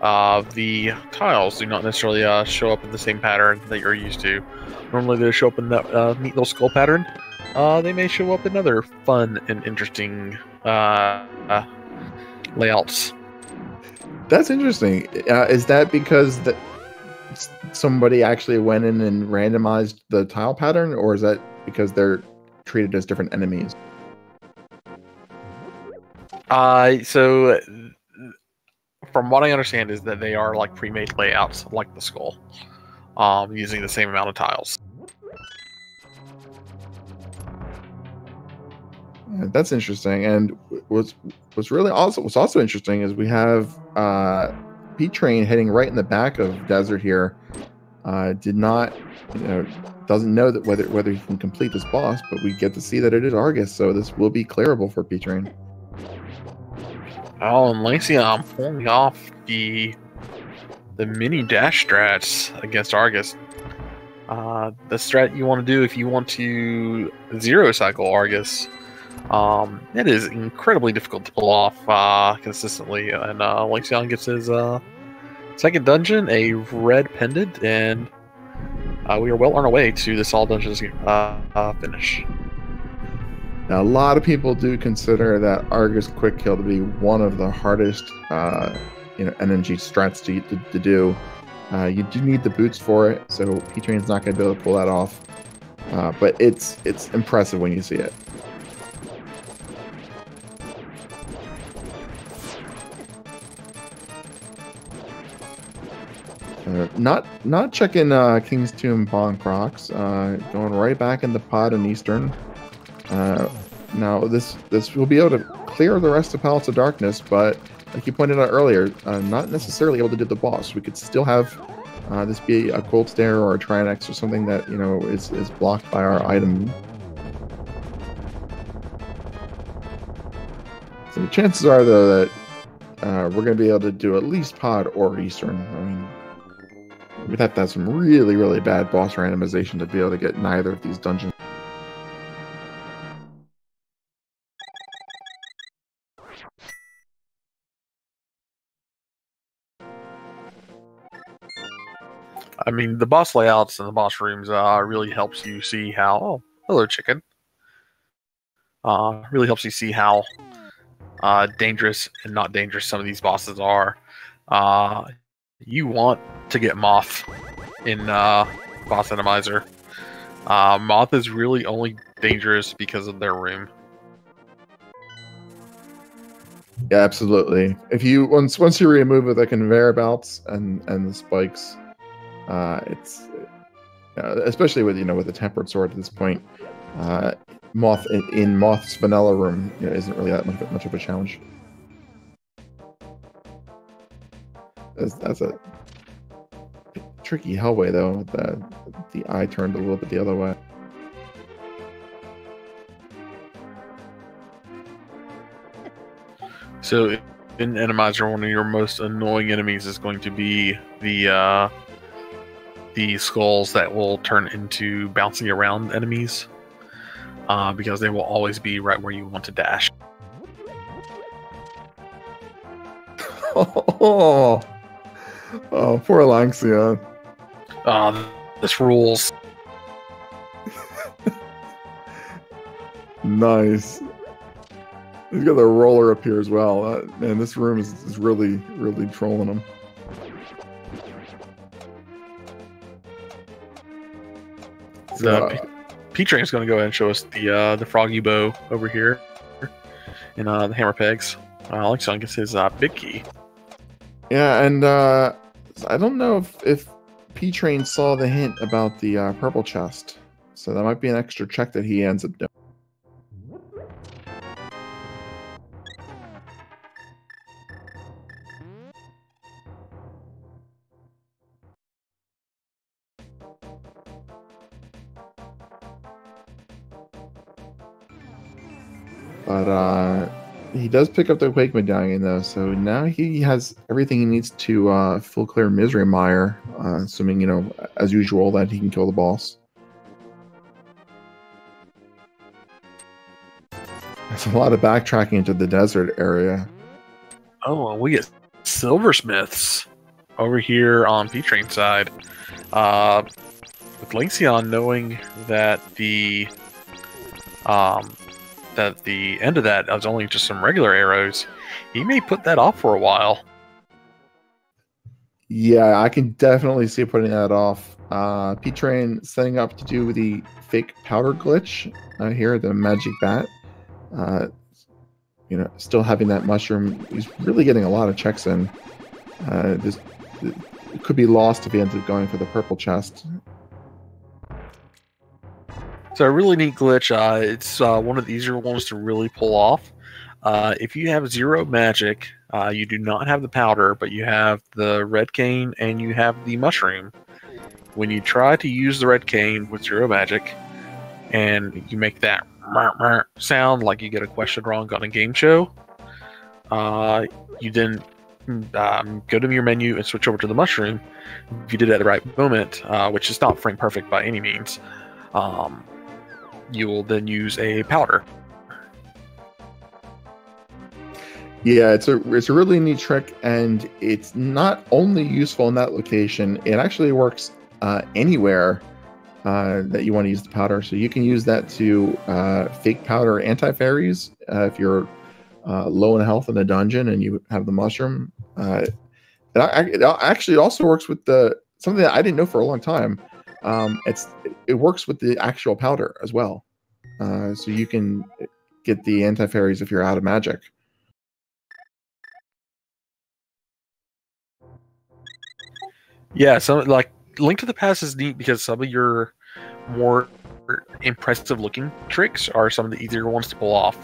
The tiles do not necessarily show up in the same pattern that you're used to. Normally they show up in that neat little skull pattern. They may show up in other fun and interesting layouts. That's interesting. Is that because somebody actually went in and randomized the tile pattern, or is that because they're treated as different enemies? So from what I understand is that they are like pre-made layouts like the skull, using the same amount of tiles. That's interesting. And what's also interesting is we have P-Train heading right in the back of Desert here. Did not, doesn't know that whether he can complete this boss, but we get to see that it is Argus, so this will be clearable for P-Train. Oh, and Lanxion pulling off the mini dash strats against Argus. The strat you want to do if you want to zero cycle Argus. It is incredibly difficult to pull off consistently, and Lanxion gets his second dungeon, a red pendant, and we are well on our way to this all dungeons finish. Now, a lot of people do consider that Argus Quick Kill to be one of the hardest, NMG strats to do. You do need the boots for it, so P-Train's not going to be able to pull that off. But it's impressive when you see it. Not checking King's Tomb Bonk Rocks. Going right back in the pod in Eastern. Now this will be able to clear the rest of Palace of Darkness, but like you pointed out earlier, not necessarily able to do the boss. We could still have this be a Cold Stare or a Trinex or something that is blocked by our item. So the chances are though that we're going to be able to do at least pod or Eastern. I mean, we'd have to have some really, really bad boss randomization to be able to get neither of these dungeons. I mean, the boss layouts and the boss rooms really helps you see how... Oh, hello, chicken. Really helps you see how dangerous and not dangerous some of these bosses are. You want to get Moth in Boss Randomizer. Moth is really only dangerous because of their room. Yeah, absolutely. If you once you remove the conveyor belts and the spikes, it's especially with with the tempered sword at this point, Moth in Moth's vanilla room isn't really that much of a challenge. That's a tricky hallway though. The eye turned a little bit the other way. So in Randomizer, one of your most annoying enemies is going to be the skulls that will turn into bouncing around enemies, because they will always be right where you want to dash. Oh, poor Lanxion. This rules. Nice. He's got the roller up here as well. Man, this room is really, really trolling him. So, P-Train is going to go ahead and show us the froggy bow over here, and the hammer pegs. Lanxion gets his big key. Yeah, and I don't know if P-Train saw the hint about the purple chest, so that might be an extra check that he ends up doing. But he does pick up the Quake Medallion, though, so now he has everything he needs to full clear Misery Mire, assuming, as usual, that he can kill the boss. There's a lot of backtracking into the desert area. Oh, we get silversmiths over here on P-Train side. With Lanxion knowing that the end of that was only just some regular arrows, he may put that off for a while. Yeah, I can definitely see putting that off. P-Train setting up to do the fake powder glitch here, the magic bat. Still having that mushroom, he's really getting a lot of checks in. It could be lost if he ends up going for the purple chest. So a really neat glitch. It's one of the easier ones to really pull off. If you have 0 magic, you do not have the powder, but you have the red cane and you have the mushroom. When you try to use the red cane with 0 magic, and you make that sound like you get a question wrong on a game show, you then go to your menu and switch over to the mushroom. If you did it at the right moment, which is not frame perfect by any means, you will then use a powder. Yeah, it's a really neat trick, and it's not only useful in that location. It actually works anywhere that you want to use the powder. So you can use that to fake powder anti-fairies if you're low in health in a dungeon and you have the mushroom. It actually also works with something that I didn't know for a long time. It works with the actual powder as well. So you can get the anti-fairies if you're out of magic. Yeah, so like Link to the Past is neat because some of your more impressive looking tricks are some of the easier ones to pull off.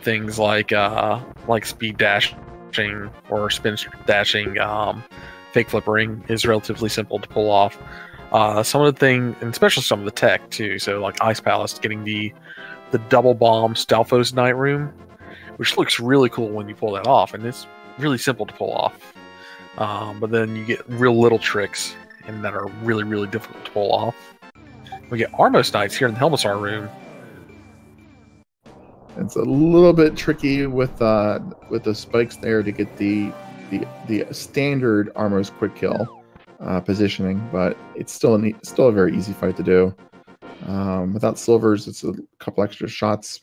Things like speed dashing or spin dashing, fake flippering is relatively simple to pull off. Some of the things, and especially some of the tech too. So like Ice Palace, getting the double bomb Stalfos Night Room, which looks really cool when you pull that off, and it's really simple to pull off. But then you get real little tricks and that are really, really difficult to pull off. We get Armos Knights here in the Helmassar room. It's a little bit tricky with the spikes there to get the standard Armos quick kill positioning, but it's still a very easy fight to do. Without silvers, it's a couple extra shots,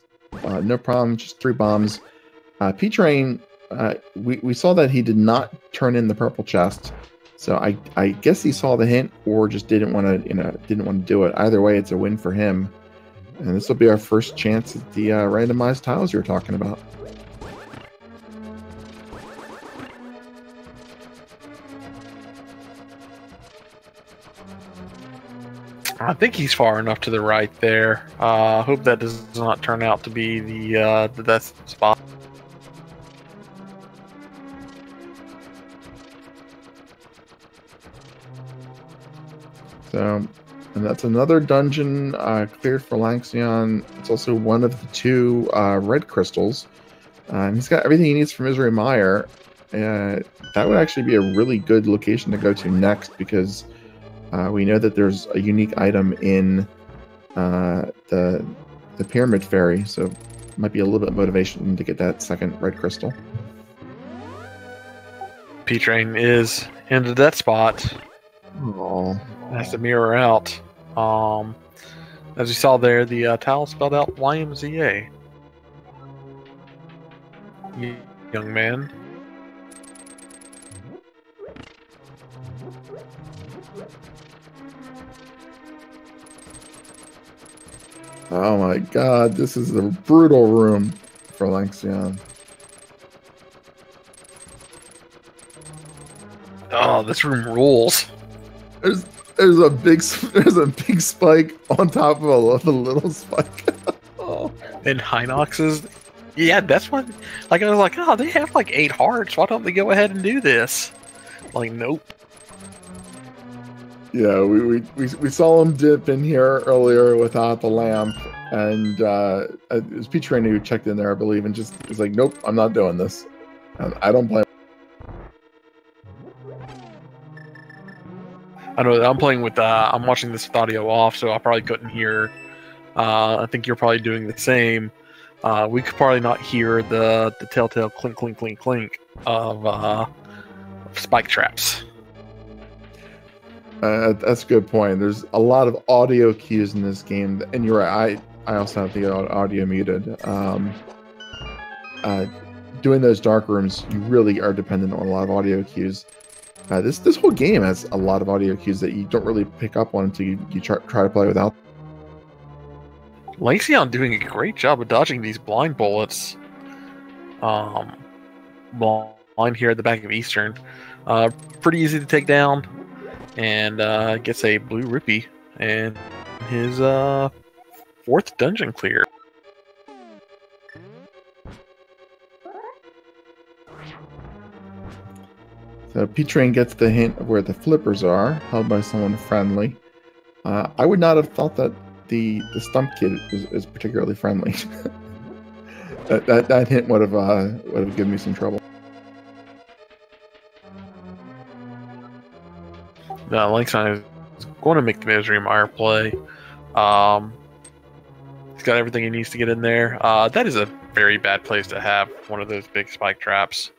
no problem. Just 3 bombs. P-Train we saw that he did not turn in the purple chest, so I guess he saw the hint or just didn't want to didn't want to do it. Either way, it's a win for him, and this will be our first chance at the randomized tiles you were talking about. I think he's far enough to the right there. Hope that does not turn out to be the death spot. So, and that's another dungeon cleared for Lanxion. It's also one of the 2 red crystals. He's got everything he needs from Misery Mire. That would actually be a really good location to go to next, because we know that there's a unique item in the Pyramid Fairy, so it might be a little bit of motivation to get that second red crystal. P-Train is in the death spot. Oh. Has to mirror out. As you saw there, the towel spelled out YMZA. Young man. Oh my god, this is a brutal room for Lanxion. Oh, this room rules. There's a big spike on top of a little spike. Oh. And Hinox's, yeah, that's what. Like I was like, oh, they have like 8 hearts. Why don't they go ahead and do this? Like, nope. Yeah, we saw him dip in here earlier without the lamp, and it was P-Train who checked in there, I believe, and just was like, nope, I'm not doing this. And I don't blame. I know I'm playing with. I'm watching this with audio off, so I probably couldn't hear. I think you're probably doing the same. We could probably not hear the telltale clink, clink, clink, clink of spike traps. That's a good point. There's a lot of audio cues in this game, and you're right. I also have the audio muted. Doing those dark rooms, you really are dependent on a lot of audio cues. This whole game has a lot of audio cues that you don't really pick up on until you try to play without. Lanxion doing a great job of dodging these blind bullets. Blind here at the back of Eastern. Pretty easy to take down. And gets a blue rupee and his 4th dungeon clear. So P-Train gets the hint of where the flippers are, held by someone friendly. I would not have thought that the stump kid is particularly friendly. that hint would have given me some trouble. No, Lanxion is going to make the Misery Mire play. He's got everything he needs to get in there. That is a very bad place to have one of those big spike traps.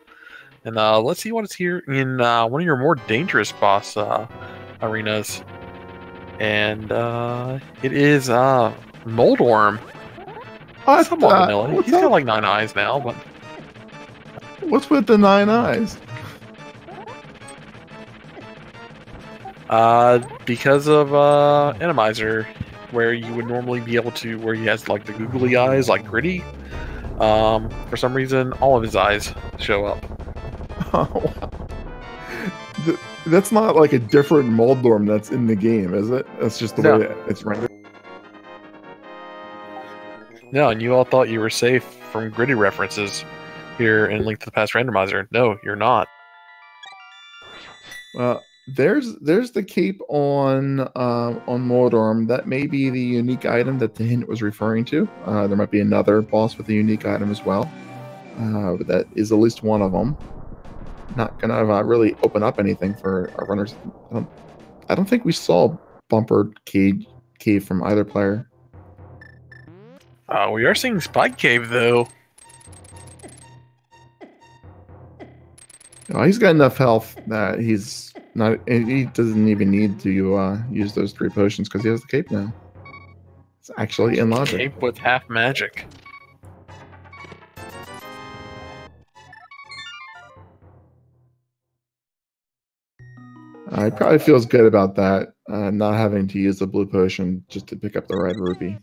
And let's see what is here in one of your more dangerous boss arenas. And it is Moldworm. Somewhat vanilla. He's got like 9 eyes now, but what's with the 9 eyes? Because of Randomizer, where you would normally be able to, where he has like the googly eyes, like Gritty. For some reason, all of his eyes show up. Oh, wow. That's not like a different Moldorm that's in the game, is it? That's just the way it's rendered. No, and you all thought you were safe from Gritty references here in Link to the Past Randomizer. No, you're not. Well, there's the cape on Moldorm. That may be the unique item that the hint was referring to. There might be another boss with a unique item as well. But that is at least one of them. Not gonna really open up anything for our runners. I don't think we saw Bumper Cave from either player. We are seeing Spike Cave though. Oh, he's got enough health that he's not. He doesn't even need to use those 3 potions because he has the cape now. It's actually in logic. Cape with half magic. He probably feels good about that, not having to use the blue potion just to pick up the red rupee.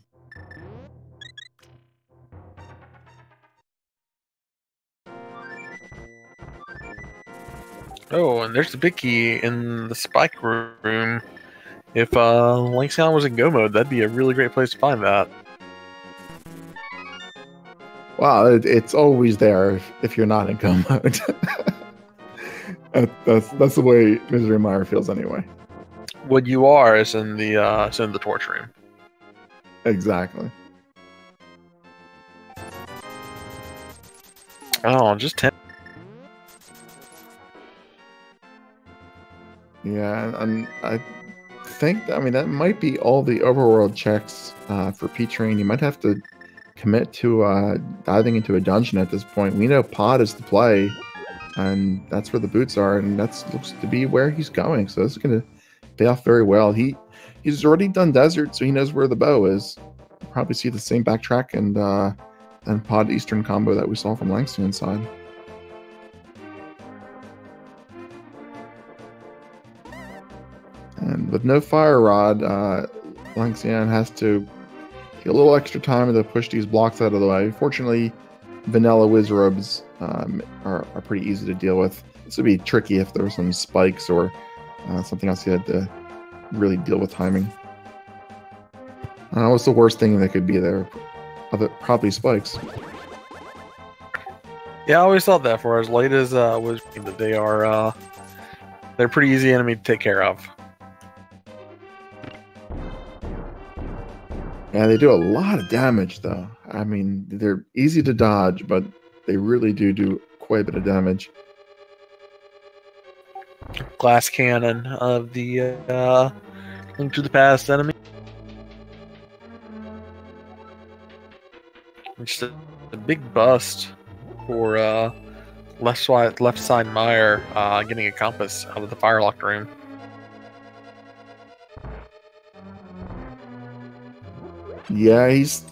Oh, and there's the big key in the spike room. If Lanxion was in Go mode, that'd be a really great place to find that. Wow, it's always there if you're not in Go mode. That's the way Misery Mire feels anyway. What you are is in the torch room. Exactly. Oh, just 10. Yeah, and I think, I mean, that might be all the overworld checks for P-Train. You might have to commit to diving into a dungeon at this point. We know Pod is the play, and that's where the boots are, and that looks to be where he's going. So this is going to pay off very well. He's already done Desert, so he knows where the bow is. We'll probably see the same backtrack and Pod Eastern combo that we saw from Lanxion side. And with no Fire Rod, Lanxion has to get a little extra time to push these blocks out of the way. Fortunately, vanilla Wizrobes are pretty easy to deal with. This would be tricky if there were some spikes or something else you had to really deal with timing. What's the worst thing that could be there? Probably spikes. Yeah, I always thought that for as late as was that they're pretty easy enemy to take care of. Yeah, they do a lot of damage, though. I mean, they're easy to dodge, but they really do quite a bit of damage. Glass cannon of the Link to the Past enemy. Just a big bust for left side Mire getting a compass out of the firelocked room. Yeah, he's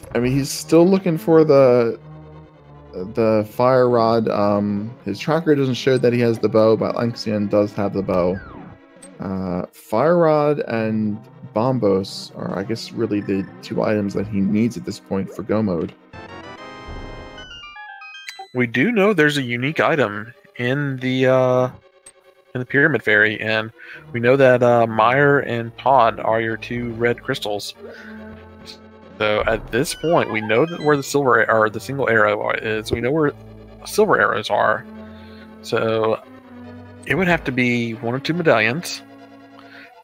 still looking for the fire rod. His tracker doesn't show that he has the bow, but Lanxion does have the bow. Fire rod and Bombos are, I guess, really the two items that he needs at this point for Go mode. We do know there's a unique item in the Pyramid Fairy, and we know that Mire and Pod are your two red crystals. So at this point, we know that where the silver or the single arrow is. We know where silver arrows are. So it would have to be one or two medallions: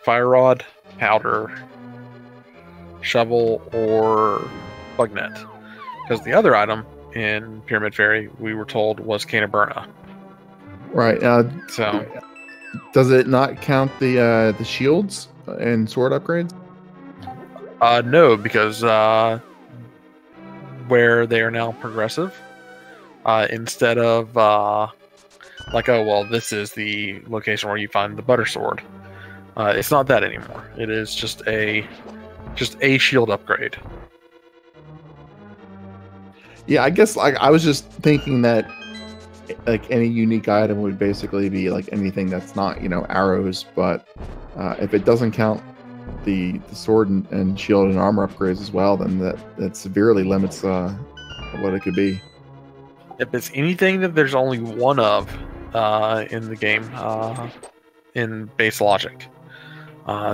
fire rod, powder, shovel, or bug net. Because the other item in Pyramid Fairy, we were told, was Canaberna. Right. So does it not count the shields and sword upgrades? No, because where they are now progressive, instead of like, oh well, this is the location where you find the butter sword. It's not that anymore. It is just a shield upgrade. Yeah, I guess I was just thinking that like any unique item would basically be like anything that's not, arrows, but if it doesn't count the sword and shield and armor upgrades as well, then that severely limits what it could be. If it's anything that there's only one of in the game, in base logic,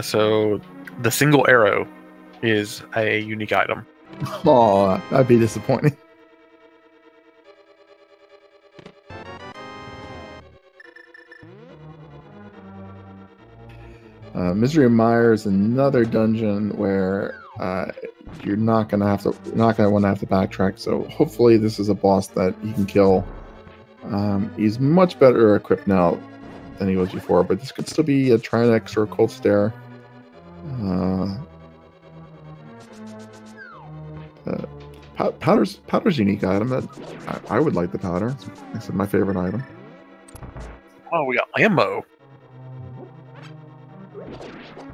so the single arrow is a unique item. Oh, that'd be disappointing. Misery Mire is another dungeon where you're not gonna want to have to backtrack. So hopefully this is a boss that you can kill. He's much better equipped now than he was before, but this could still be a Trinex or a Cold Stare. Powder's unique item. That I would like the powder. It's my favorite item. Oh, we got ammo.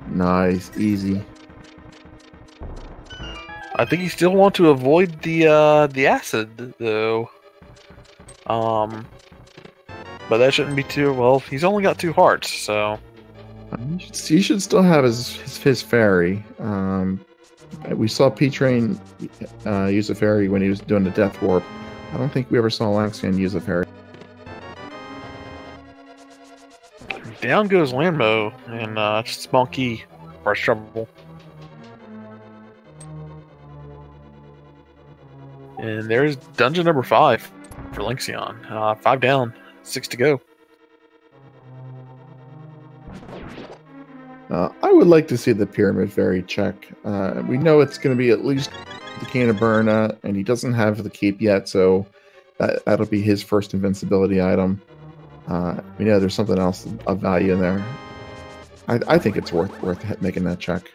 Nice, easy. I think you still want to avoid the acid though. But that shouldn't be too well. He's only got 2 hearts, so He should still have his fairy. We saw P-Train use a fairy when he was doing the Death Warp. I don't think we ever saw Lanxion use a fairy. Down goes Landmo, and small key for trouble. And there's dungeon number 5 for Lanxion. 5 down, 6 to go. I would like to see the Pyramid Fairy check. We know it's going to be at least the Cane of Burna, and he doesn't have the keep yet, so that'll be his first invincibility item. We know there's something else of value in there. I think it's worth making that check.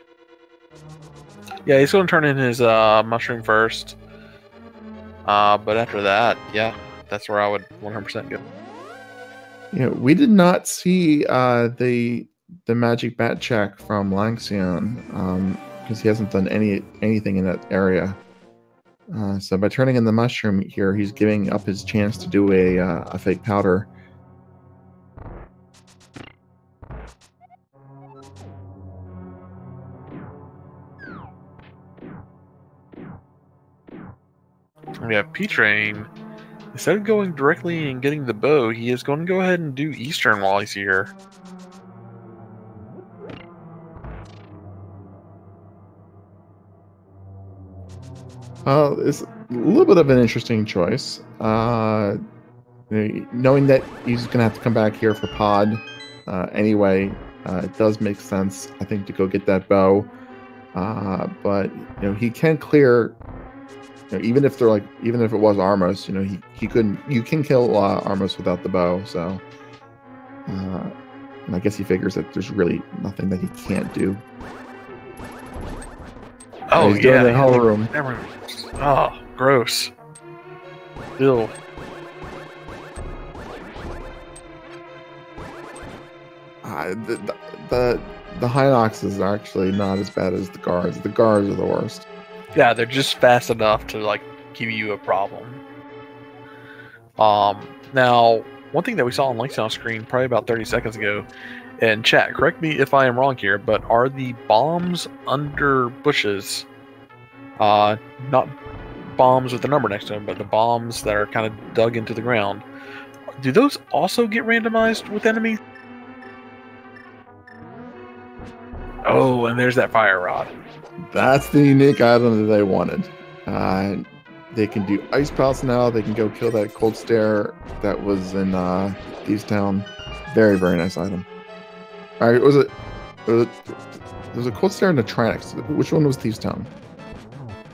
Yeah, he's going to turn in his mushroom first. But after that, yeah, that's where I would 100% go. Yeah, we did not see the magic bat check from Lanxion because he hasn't done anything in that area. So by turning in the mushroom here, he's giving up his chance to do a fake powder. We have P-Train. Instead of going directly and getting the bow, he is going to go ahead and do Eastern while he's here. It's a little bit of an interesting choice. Knowing that he's going to have to come back here for Pod anyway, it does make sense, I think, to go get that bow. But he can clear. Even if it was Armos, he couldn't. You can kill Armos without the bow. So, and I guess he figures that there's really nothing that he can't do. Oh, he's doing the hell room. Oh, gross. Ew. The Hinoxes are actually not as bad as the guards. The guards are the worst. Yeah, they're just fast enough to give you a problem. Now, one thing that we saw on Lanxion screen probably about 30 seconds ago, and chat, correct me if I am wrong here, but are the bombs under bushes, not bombs with a number next to them, but the bombs that are kind of dug into the ground, do those also get randomized with enemies? Oh, and there's that fire rod. That's the unique item that they wanted. They can do ice pals now. They can go kill that cold stare that was in Thieves Town. Very, very nice item. All right, there was a cold stare and a Trinix. Which one was Thieves Town?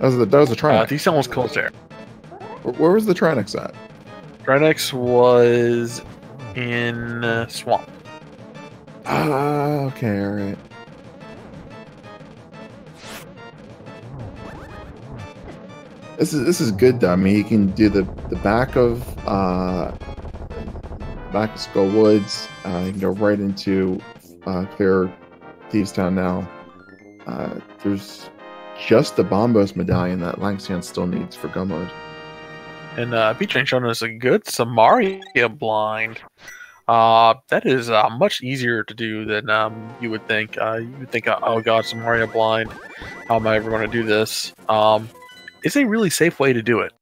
That was the Trinix. Thieves Town was cold stare. Where was the Trinix at? Trinix was in Swamp. Okay, all right. This is good though. I mean, you can do the back of Skull Woods. You can go right into clear Thieves Town now. There's just the Bombos medallion that Lanxion still needs for go mode. And P-Train showing us a good Samaria blind. That is much easier to do than you would think. You would think, oh god, Samaria blind. How am I ever going to do this? It's a really safe way to do it.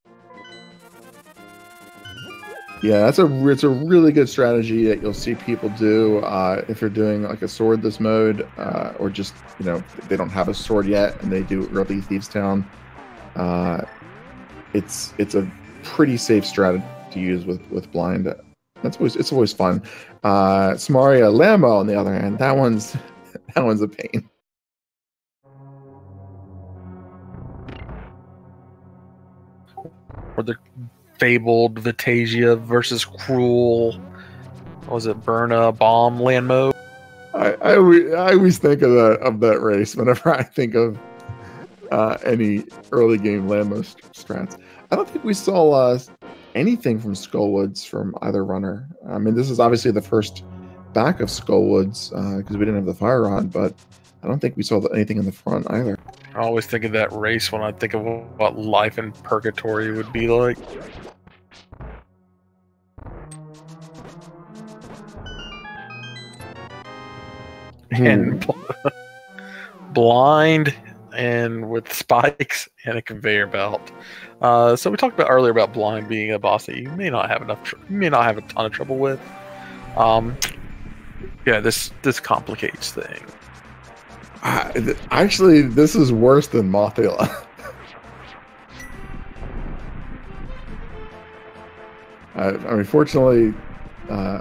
Yeah, it's a really good strategy that you'll see people do if you're doing like a swordless mode, or just they don't have a sword yet and they do early Thieves Town. It's a pretty safe strategy to use with blind. It's always fun. Samaria Lambo, on the other hand, that one's a pain. Or the fabled Vitasia versus Cruel. What was it, Burna Bomb Landmo? I always think of that race whenever I think of any early game Landmo strats. I don't think we saw anything from Skullwoods from either runner. I mean, this is obviously the first back of Skullwoods because we didn't have the fire rod, but I don't think we saw anything in the front either. I always think of that race when I think of what life in Purgatory would be like. and blind and with spikes and a conveyor belt. So we talked about earlier about blind being a boss that you may not have a ton of trouble with. Yeah, this complicates things. Actually, this is worse than Mothula. I mean, fortunately,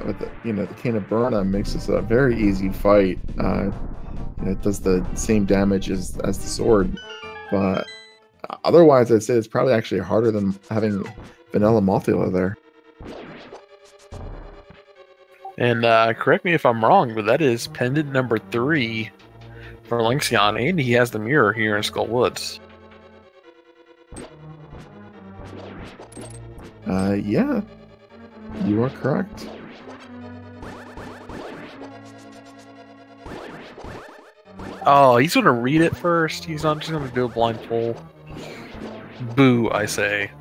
with the Cane of Burna makes this a very easy fight. It does the same damage as the sword, but otherwise, I'd say it's probably actually harder than having vanilla Mothula there. And correct me if I'm wrong, but that is pendant number 3 for Lanxion, and he has the mirror here in Skull Woods. Yeah, you are correct. Oh, he's gonna read it first. He's not just gonna do a blind pull. Boo, I say.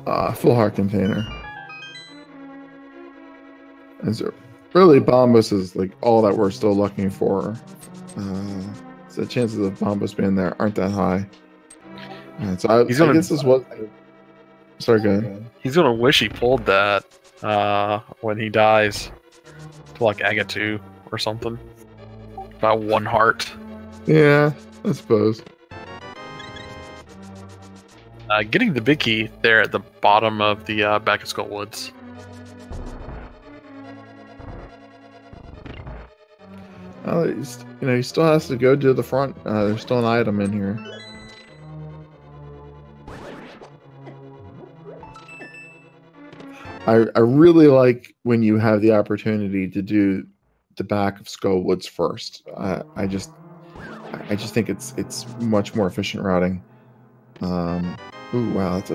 Full heart container. And so really, Bombus is like all that we're still looking for. So the chances of Bombus being there aren't that high. And so I guess this was. Sorry, go ahead. He's gonna wish he pulled that when he dies to like Agatu or something. About 1 heart. Yeah, I suppose. Getting the big key there at the bottom of the back of Skull Woods. He still has to go to the front. There's still an item in here. I really like when you have the opportunity to do the back of Skull Woods first. I just think it's much more efficient routing. Ooh, wow, that's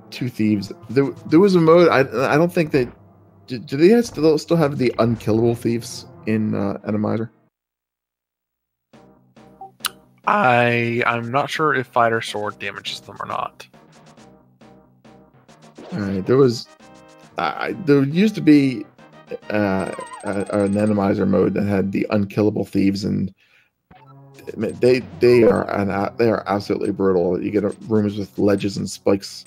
2 thieves. There was a mode. I don't think that. Do they still have the unkillable thieves in Randomizer? I'm not sure if Fighter Sword damages them or not. There used to be an Randomizer mode that had the unkillable thieves, and they are absolutely brutal. You get rooms with ledges and spikes.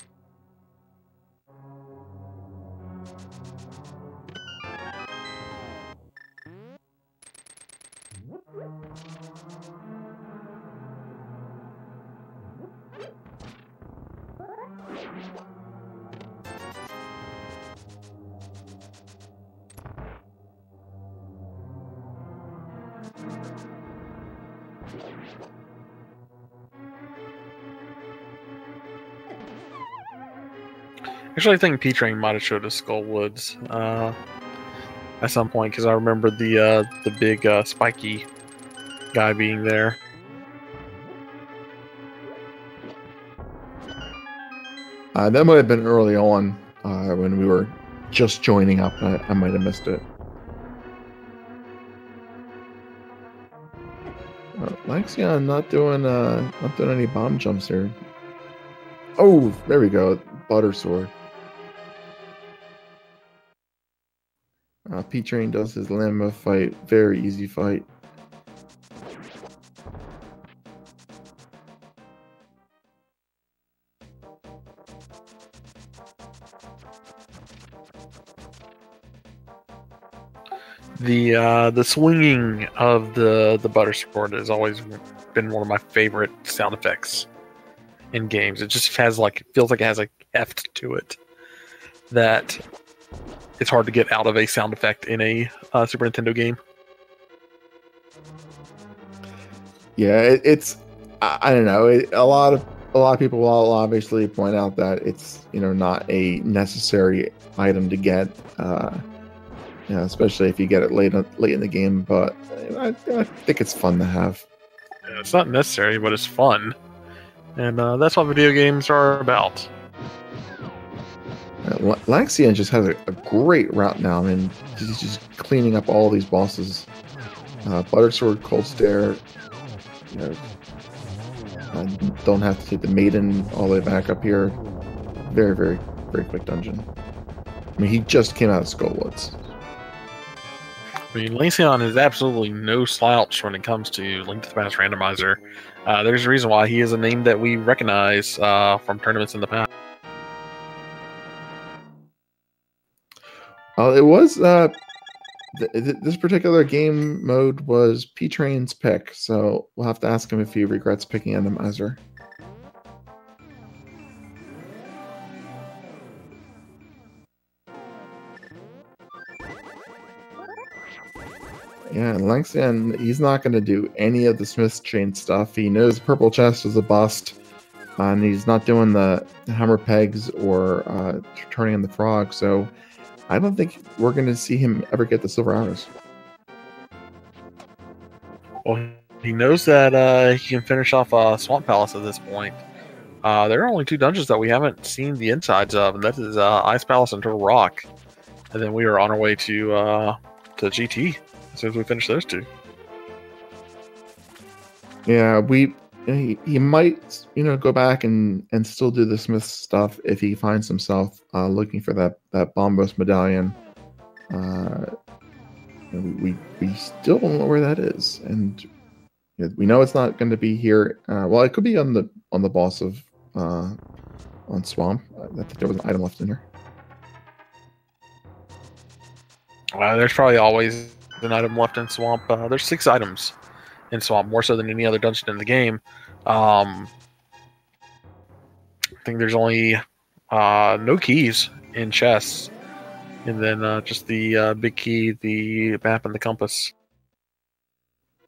Actually, I think P-Train might have showed us Skull Woods at some point, because I remember the big spiky guy being there. That might have been early on when we were just joining up. I might have missed it. Lanxion not doing any bomb jumps here. Oh, there we go. Butter sword. P-Train does his Lamma fight. Very easy fight. The swinging of the butter sword has always been one of my favorite sound effects in games. It just feels like it has a heft to it that it's hard to get out of a sound effect in a Super Nintendo game. Yeah, it's I don't know. A lot of people will obviously point out that it's not a necessary item to get, especially if you get it late in the game. But I think it's fun to have. Yeah, it's not necessary, but it's fun, and that's what video games are about. Lanxion just has a great route now. I mean, he's just cleaning up all these bosses. Butter sword, cold stare. Don't have to take the maiden all the way back up here. Very, very, very quick dungeon. I mean, he just came out of Skull Woods. I mean, Lanxion is absolutely no slouch when it comes to Link to the Past Randomizer. There's a reason why he is a name that we recognize from tournaments in the past. It was this particular game mode was P-Train's pick, so we'll have to ask him if he regrets picking Randomizer. Yeah, Lanxion, he's not going to do any of the Smith's Chain stuff. He knows Purple Chest is a bust, and he's not doing the hammer pegs or turning in the frog, so I don't think we're going to see him ever get the silver arrows. Well, he knows that he can finish off Swamp Palace at this point. There are only 2 dungeons that we haven't seen the insides of, and that is Ice Palace and Turtle Rock. And then we are on our way to GT as soon as we finish those 2. Yeah, he might, go back and still do the Smith stuff if he finds himself looking for that Bombos medallion. We still don't know where that is, and we know it's not going to be here. Well, it could be on the boss of on Swamp. I think there was an item left in here. There's probably always an item left in Swamp. There's 6 items in Swamp, more so than any other dungeon in the game. I think there's only no keys in chests, and then just the big key, the map, and the compass.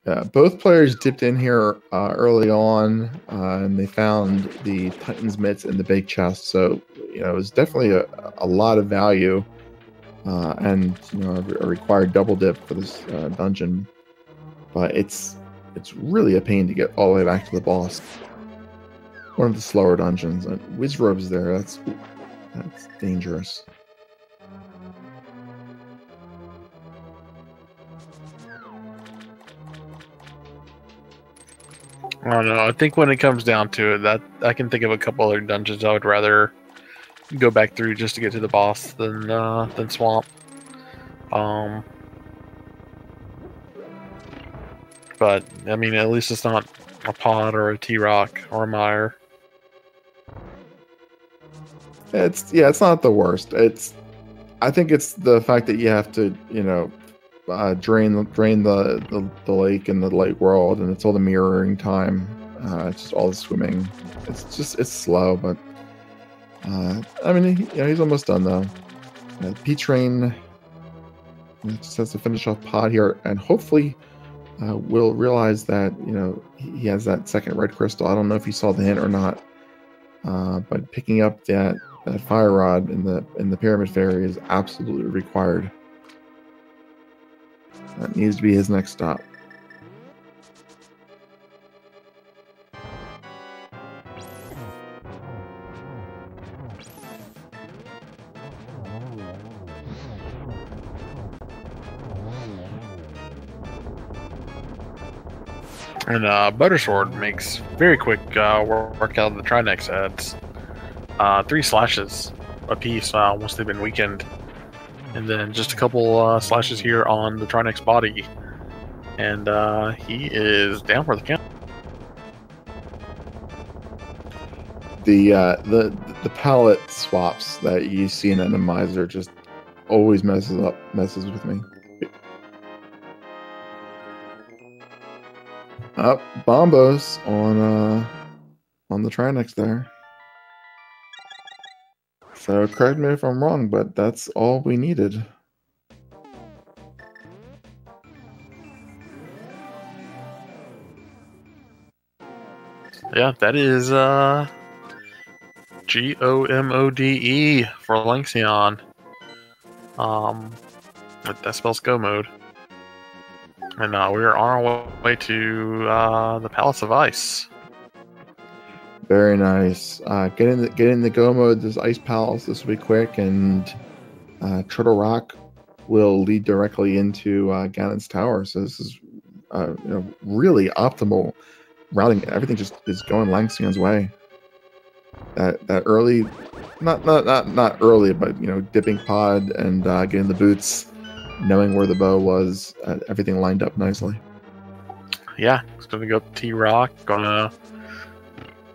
Yeah, both players dipped in here early on, and they found the Titan's mitts in the big chest. So it was definitely a lot of value, and a required double dip for this dungeon. But it's really a pain to get all the way back to the boss. One of the slower dungeons. And Wizrob's there. That's dangerous. I don't know. I think when it comes down to it, that I can think of a couple other dungeons I would rather go back through just to get to the boss than Swamp. But I mean, at least it's not a Pod or a T-Rock or a Mire. It's not the worst. I think it's the fact that you have to drain the lake and the lake world, and it's all the mirroring time. It's just all the swimming. It's slow, but I mean, he's almost done though. P-Train just has to finish off Pod here, and hopefully we'll realize that he has that second red crystal. I don't know if you saw the hint or not, but picking up that fire rod in the Pyramid Fairy is absolutely required. That needs to be his next stop. And Buttersword makes very quick work out of the Trinex heads. 3 slashes a piece once they've been weakened. And then just a couple slashes here on the Trinex body. And he is down for the count. The palette swaps that you see in Randomizer just always messes with me. Up Bombos on the Trinex there. So correct me if I'm wrong, but that's all we needed. Yeah, that is GOMODE for Lanxion. With that spell's go mode. And we are on our way to the Palace of Ice. Very nice. Get in the go mode. This Ice Palace. This will be quick, and Turtle Rock will lead directly into Ganon's Tower. So this is really optimal routing. Everything just is going Lanxion's way. That early, not early, but dipping Pod and getting the boots knowing where the bow was, everything lined up nicely. Yeah, it's gonna go up T-Rock, gonna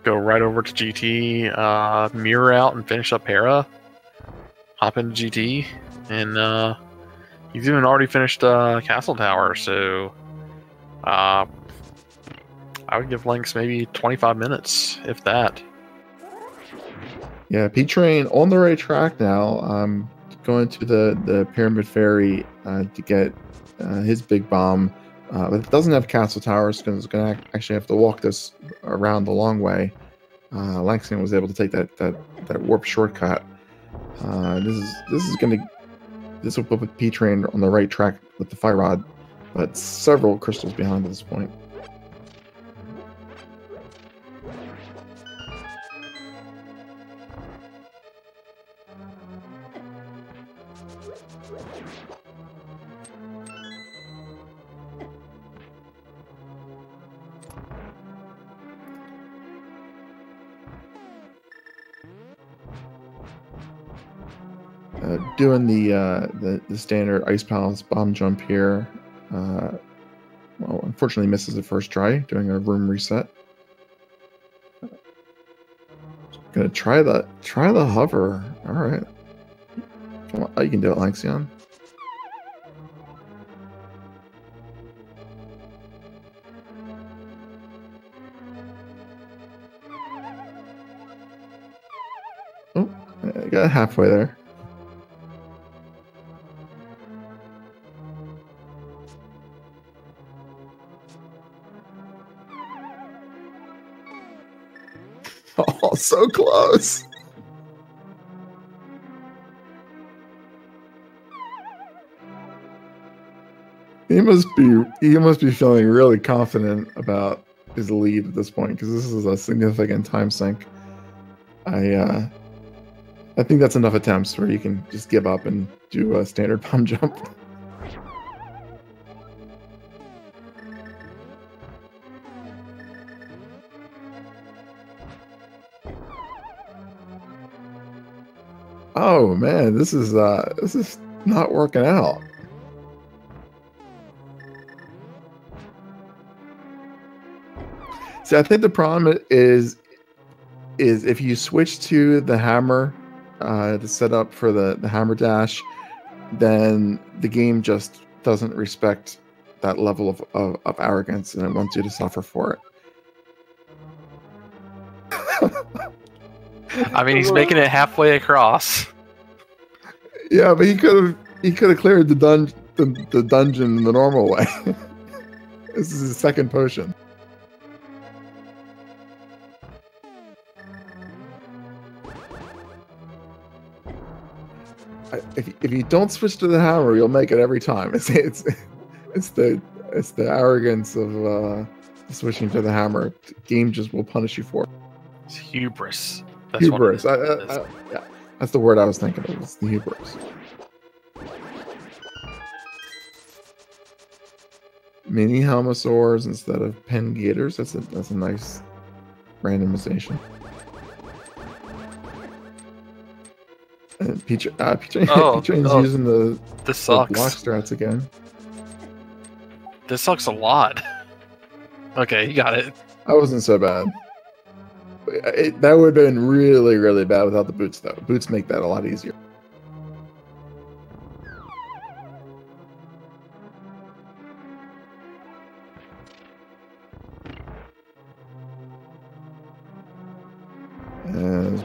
go right over to GT, mirror out and finish up Hera, hop into GT, and he's even already finished Castle Tower, so I would give Lynx maybe 25 minutes, if that. Yeah, P-Train on the right track now. Going to the Pyramid Ferry to get his big bomb. But it doesn't have Castle Towers because it's going to actually have to walk this around the long way. Lanxion was able to take that warp shortcut. This will put P-Train on the right track with the Fire Rod, but several crystals behind at this point. Doing the standard Ice Palace bomb jump here. Well, unfortunately misses the first try, doing a room reset. Gonna try the hover. All right, come on, you can do it, Lanxion. Oh, I got halfway there. Oh, so close. He must be feeling really confident about his lead at this point because this is a significant time sink. I think that's enough attempts where you can just give up and do a standard bomb jump. Oh man, this is not working out. See, I think the problem is if you switch to the hammer to set up for the hammer dash, then the game just doesn't respect that level of arrogance, and it wants you to suffer for it. I mean, he's making it halfway across. Yeah, but he could have cleared the dungeon the normal way. This is his second potion. If you don't switch to the hammer, you'll make it every time. It's the arrogance of switching to the hammer. The game just will punish you for it. It's hubris. That's hubris. Yeah, that's the word I was thinking of. It's the hubris. Mini Helmosaurs instead of Pen Gators. That's a nice randomization. And P-Train's using the block strats again. This sucks a lot. Okay, you got it. That wasn't so bad. That would have been really, really bad without the boots, though. Boots make that a lot easier.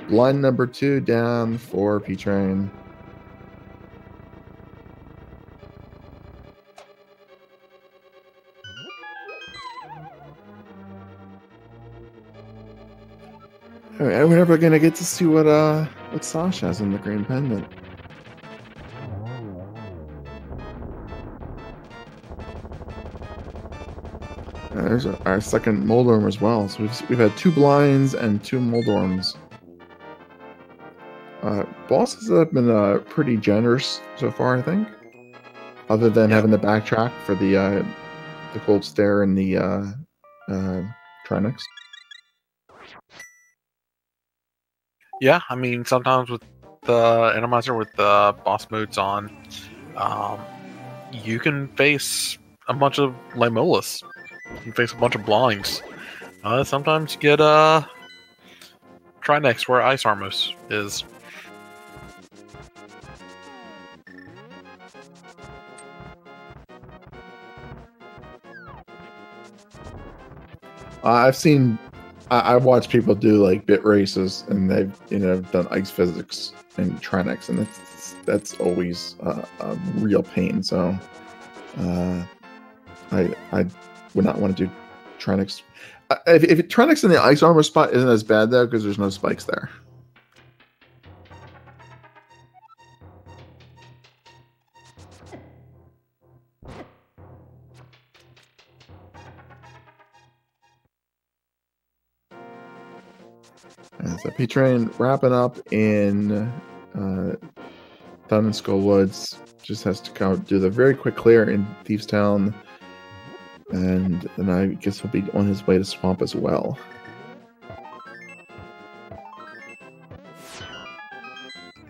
Blind number 2 down for P-Train. And we're never gonna get to see what Sasha has in the green pendant. And there's our second Moldorm as well. So we've had 2 blinds and 2 Moldorms. Bosses have been pretty generous so far, I think. Other than having the backtrack for the Gold Stare and the Trinix. Yeah, I mean, sometimes with the Randomizer with the boss modes on, you can face a bunch of Limolas. You can face a bunch of blinds. Sometimes you get Trinex where Ice Armos is. I've seen, I watch people do like bit races, and they've done ice physics and Trinex, and that's always a real pain. So I would not want to do Trinex. If Trinex in the ice armor spot isn't as bad though, because there's no spikes there. And so P-Train wrapping up in Thun and Skull Woods. Just has to kind of do the very quick clear in Thieves Town. And then I guess he'll be on his way to Swamp as well.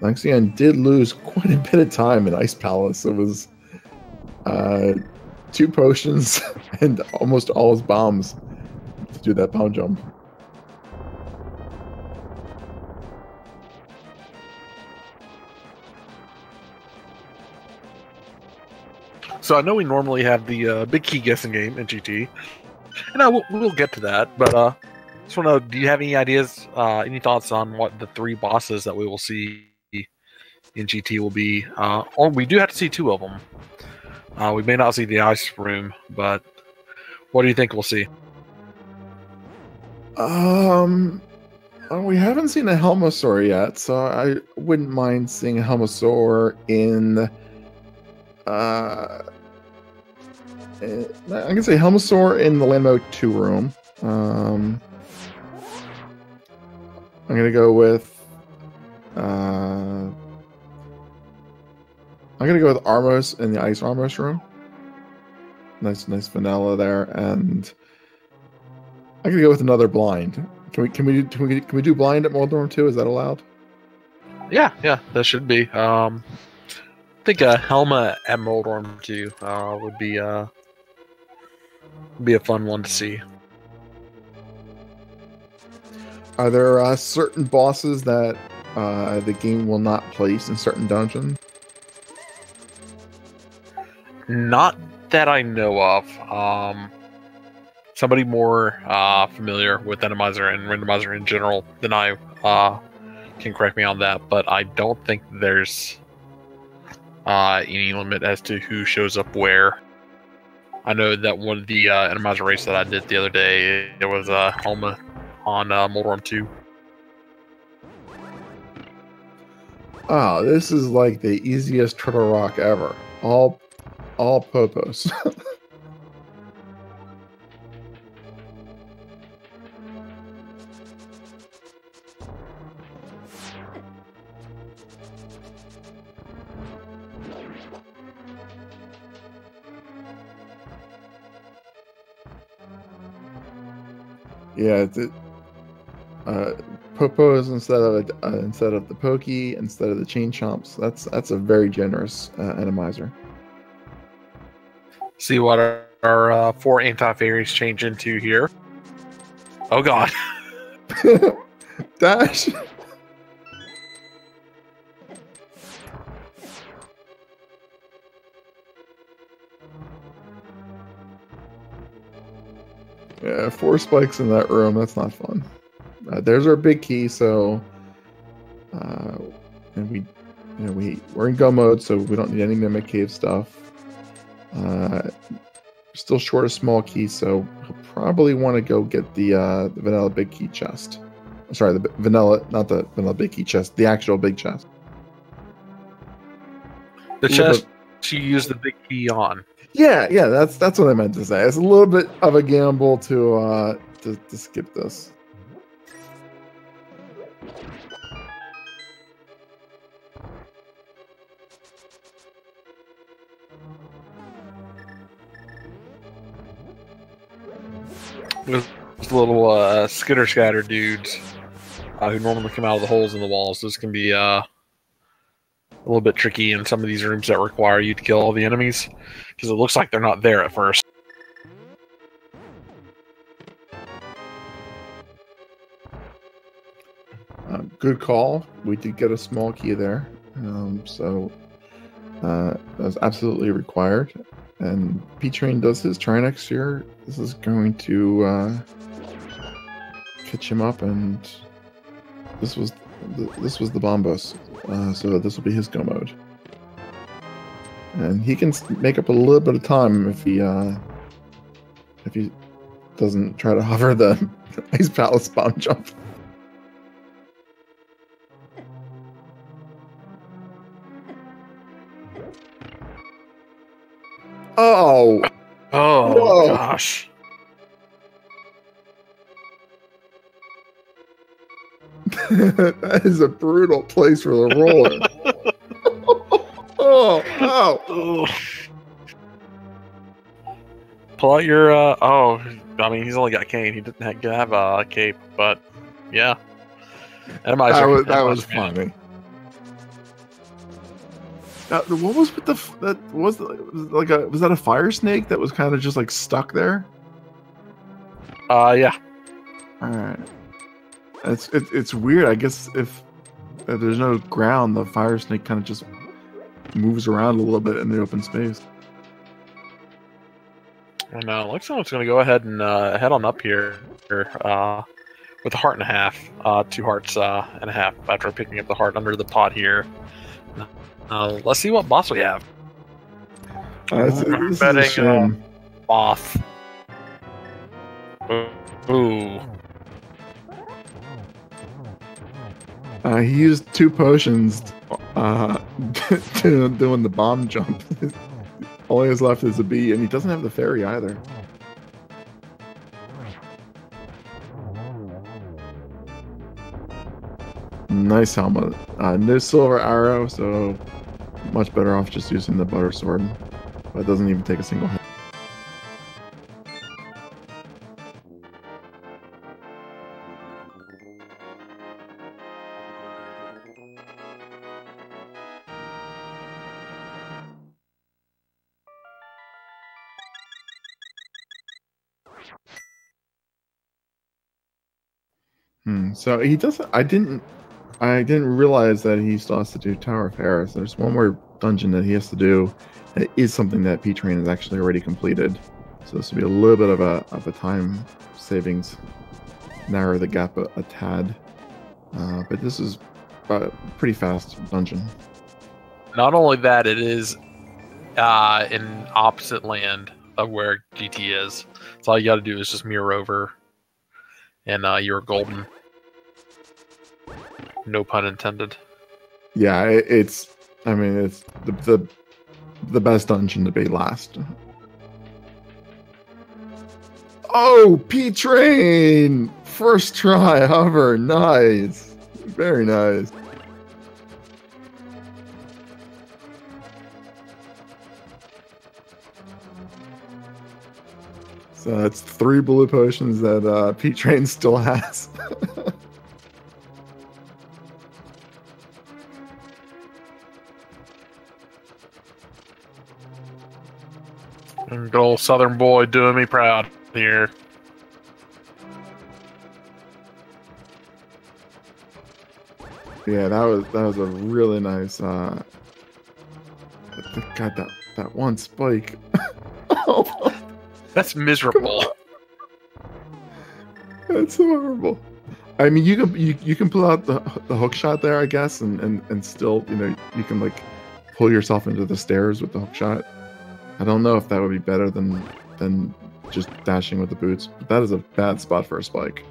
Lanxion did lose quite a bit of time in Ice Palace. It was 2 potions and almost all his bombs to do that bomb jump. So I know we normally have the big key guessing game in GT, and we'll get to that. But just want to know, do you have any ideas, any thoughts on what the 3 bosses that we will see in GT will be? Or we do have to see 2 of them. We may not see the ice room, but what do you think we'll see? We haven't seen a Helmosaur yet, so I wouldn't mind seeing a Helmosaur in. I'm gonna say Helmosaur in the Landmo 2 room. I'm gonna go with. I'm gonna go with Armos in the Ice Armos room. Nice vanilla there, and I'm gonna go with another blind. Can we do blind at Moldorm 2? Is that allowed? Yeah, that should be. I think a Helma at Moldorm 2 would be a fun one to see. Are there certain bosses that the game will not place in certain dungeons? Not that I know of. Somebody more familiar with Randomizer and Randomizer in general than I can correct me on that, but I don't think there's any limit as to who shows up where. I know that one of the Randomizer race that I did the other day, it was Helma on Moldorm 2. Oh, this is like the easiest Turtle Rock ever. All popos. Yeah, popos instead of the pokey, instead of the chain chomps. That's a very generous Randomizer. See what our 4 anti-fairies change into here. Oh god. Dash. Yeah, 4 spikes in that room. That's not fun. There's our big key. So, and we're in go mode, so we don't need any Mimic Cave stuff. Still short a small key, so he'll probably want to go get the vanilla big key chest. Sorry, the vanilla, not the vanilla big key chest, the actual big chest. The chest you use the big key on. Yeah, that's what I meant to say. It's a little bit of a gamble to skip this. There's little skitter scatter dudes who normally come out of the holes in the walls. This can be a little bit tricky in some of these rooms that require you to kill all the enemies, because it looks like they're not there at first. Good call. We did get a small key there, so that was absolutely required. And P-Train does his try next year. This is going to catch him up, and this was the Bombos, so this will be his go mode, and he can make up a little bit of time if he doesn't try to hover the Ice Palace bomb jump. Oh! Oh, whoa. Gosh. That is a brutal place for the roller. Oh! Pull out your, oh, I mean, he's only got Kane. He didn't have a cape, but yeah. Randomizer. That was funny. What was with was that a fire snake that was kind of just like stuck there? Yeah. All right. It's weird. I guess if there's no ground, the fire snake kind of just moves around a little bit in the open space. And Lexion's going to go ahead and head on up here with a heart and a half, 2 hearts and a half after picking up the heart under the pot here. Let's see what boss we have. This is a shame. Moth. Ooh. He used 2 potions doing the bomb jump. All he has left is a bee, and he doesn't have the fairy either. Nice helmet. No silver arrow, so much better off just using the butter sword. But it doesn't even take a single hit. So he doesn't. I didn't realize that he still has to do Tower of Harris. There's one more dungeon that he has to do. It is something that P-Train has actually already completed. So this will be a little bit of a time savings, narrow the gap a tad. But this is a pretty fast dungeon. Not only that, it is in opposite land of where GT is. So all you got to do is just mirror over, and you're golden. No pun intended. Yeah, it's the best dungeon to be last. Oh, P-Train! First try, hover, nice. Very nice. So that's 3 blue potions that P-Train still has. Good old Southern boy doing me proud here. Yeah, that was a really nice. God, that one spike. Oh, that's miserable. That's horrible. I mean, you can pull out the hook shot there, I guess, and still, you can like pull yourself into the stairs with the hook shot. I don't know if that would be better than just dashing with the boots, but that is a bad spot for a spike.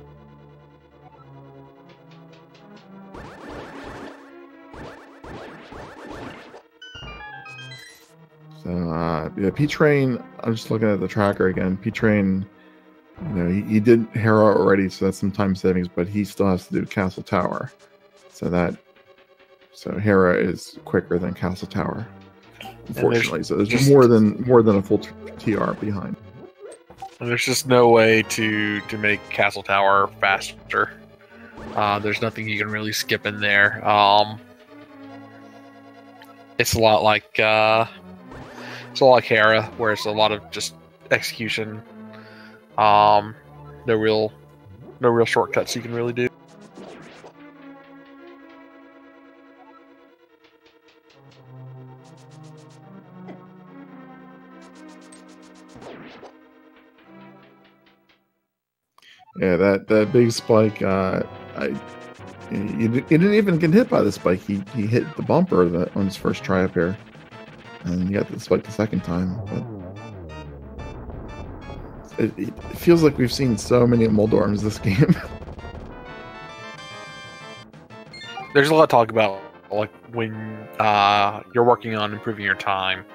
So yeah, P-Train. I'm just looking at the tracker again. P-Train, he did Hera already, so that's some time savings, but he still has to do Castle Tower. So Hera is quicker than Castle Tower. Unfortunately, so there's more than a full TR behind. And there's just no way to make Castle Tower faster. There's nothing you can really skip in there. It's a lot like Hera, where it's a lot of just execution. No real shortcuts you can really do. Yeah, that big spike. He didn't even get hit by the spike. He hit the bumper on his first try up here, and he got the spike the second time. But it feels like we've seen so many Moldorms this game. There's a lot of talk about like when you're working on improving your time.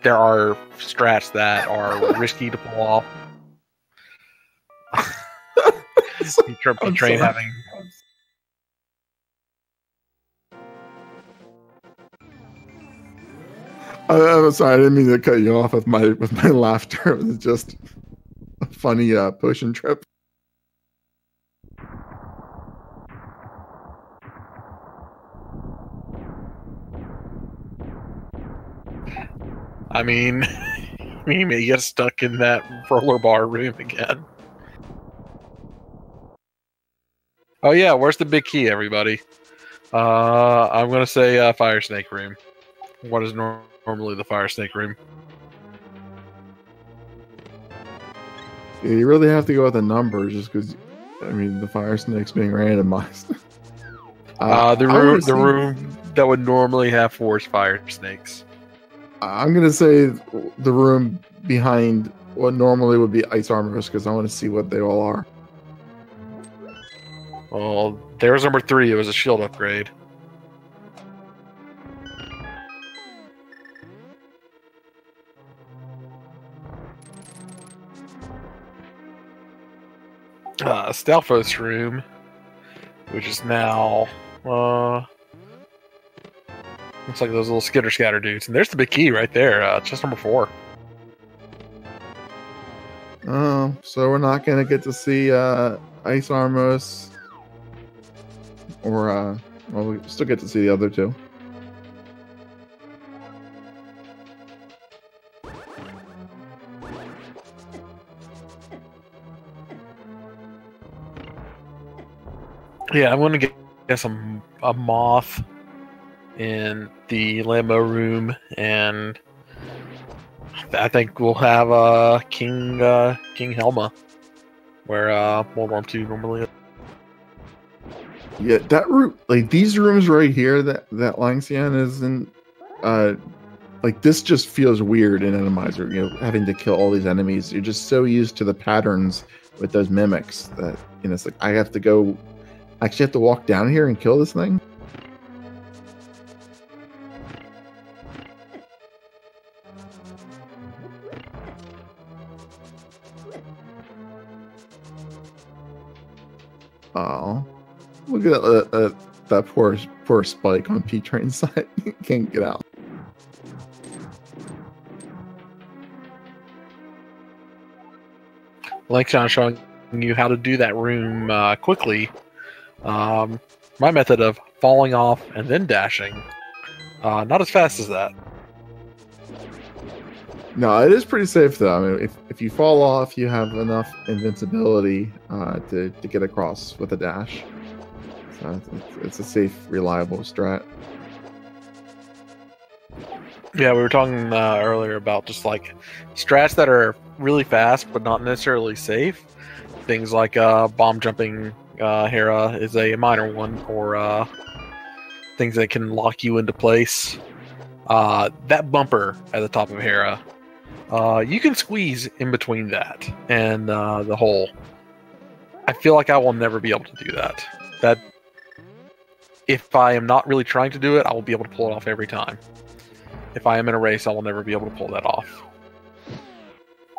There are strats that are risky to pull off. Train having. I'm sorry, I didn't mean to cut you off with my laughter. It was just a funny potion trip. I mean, you may get stuck in that roller bar room again. Oh yeah, where's the big key, everybody? I'm gonna say fire snake room. What is normally the fire snake room? Yeah, you really have to go with the numbers, just because. I mean, the fire snake's being randomized. The room that would normally have 4 fire snakes. I'm gonna say the room behind what normally would be ice armors, because I want to see what they all are. Well, there's number 3. It was a shield upgrade. Stalfos room, which is now looks like those little skitter scatter dudes. And there's the big key right there. Chest number 4. Oh, so we're not gonna get to see Ice Armos, or well, we still get to see the other 2. Yeah, I'm gonna get a moth in the Lambo room, and I think we'll have King Helma, where World War II normally is. Yeah, that room, like these rooms right here that Lanxion is in, like this just feels weird in Randomizer. You know, having to kill all these enemies. You're just so used to the patterns with those mimics that it's like I have to go. Actually, have to walk down here and kill this thing. Oh, look at that poor Spike on P-Train's side. Can't get out. Lanxion showing you how to do that room quickly. My method of falling off and then dashing, not as fast as that. No, it is pretty safe though. I mean, if you fall off, you have enough invincibility to get across with a dash. So it's a safe, reliable strat. Yeah, we were talking earlier about just like strats that are really fast but not necessarily safe. Things like bomb jumping Hera is a minor one, or things that can lock you into place. That bumper at the top of Hera, you can squeeze in between that and the hole. I feel like I will never be able to do that. That if I am not really trying to do it, I will be able to pull it off every time. If I am in a race, I will never be able to pull that off.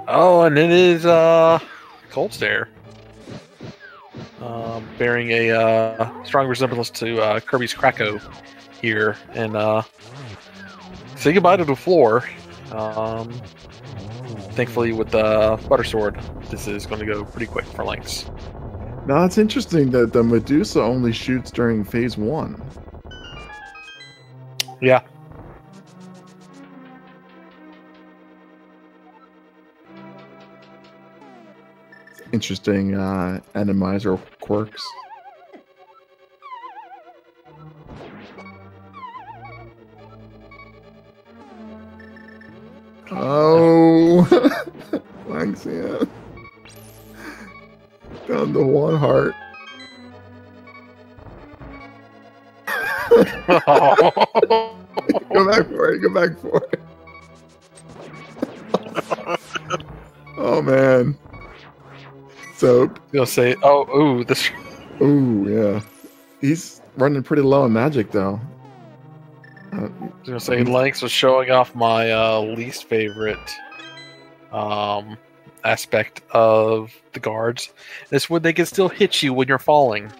Oh, and it is Cold Stare. Bearing a strong resemblance to Kirby's Krakow here. And say goodbye to the floor. Thankfully, with the Butter Sword, this is going to go pretty quick for Lynx. Now, it's interesting that the Medusa only shoots during phase 1. Yeah. Interesting randomizer quirks. Oh, Lanxion. Down to 1 heart. Go back for it. Go back for it. Oh man. So You'll say, "Oh, ooh, this." Ooh, yeah. He's running pretty low on magic though. I was gonna say, Lanx was showing off my least favorite aspect of the guards. Is when they can still hit you when you're falling.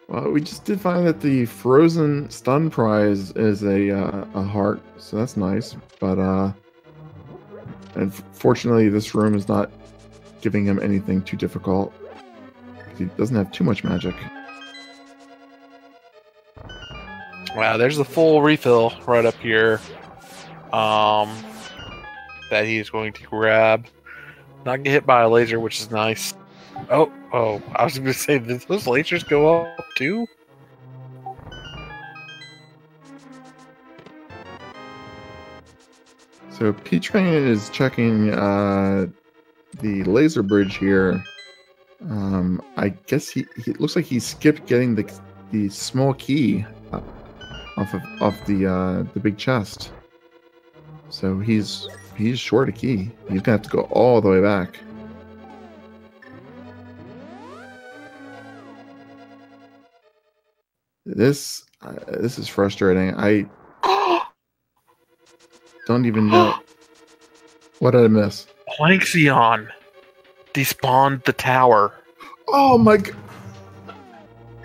Well, we just did find that the frozen stun prize is a heart, so that's nice. But unfortunately, this room is not giving him anything too difficult. He doesn't have too much magic. Wow, there's the full refill right up here. That he's going to grab. Not get hit by a laser, which is nice. Oh, I was going to say, did those lasers go up too? So P-Train is checking the laser bridge here. I guess he looks like he skipped getting the small key off the big chest. So he's short a key. He's gonna have to go all the way back. This is frustrating. I don't even know. What did I miss? Lanxion despawned the tower. Oh my god!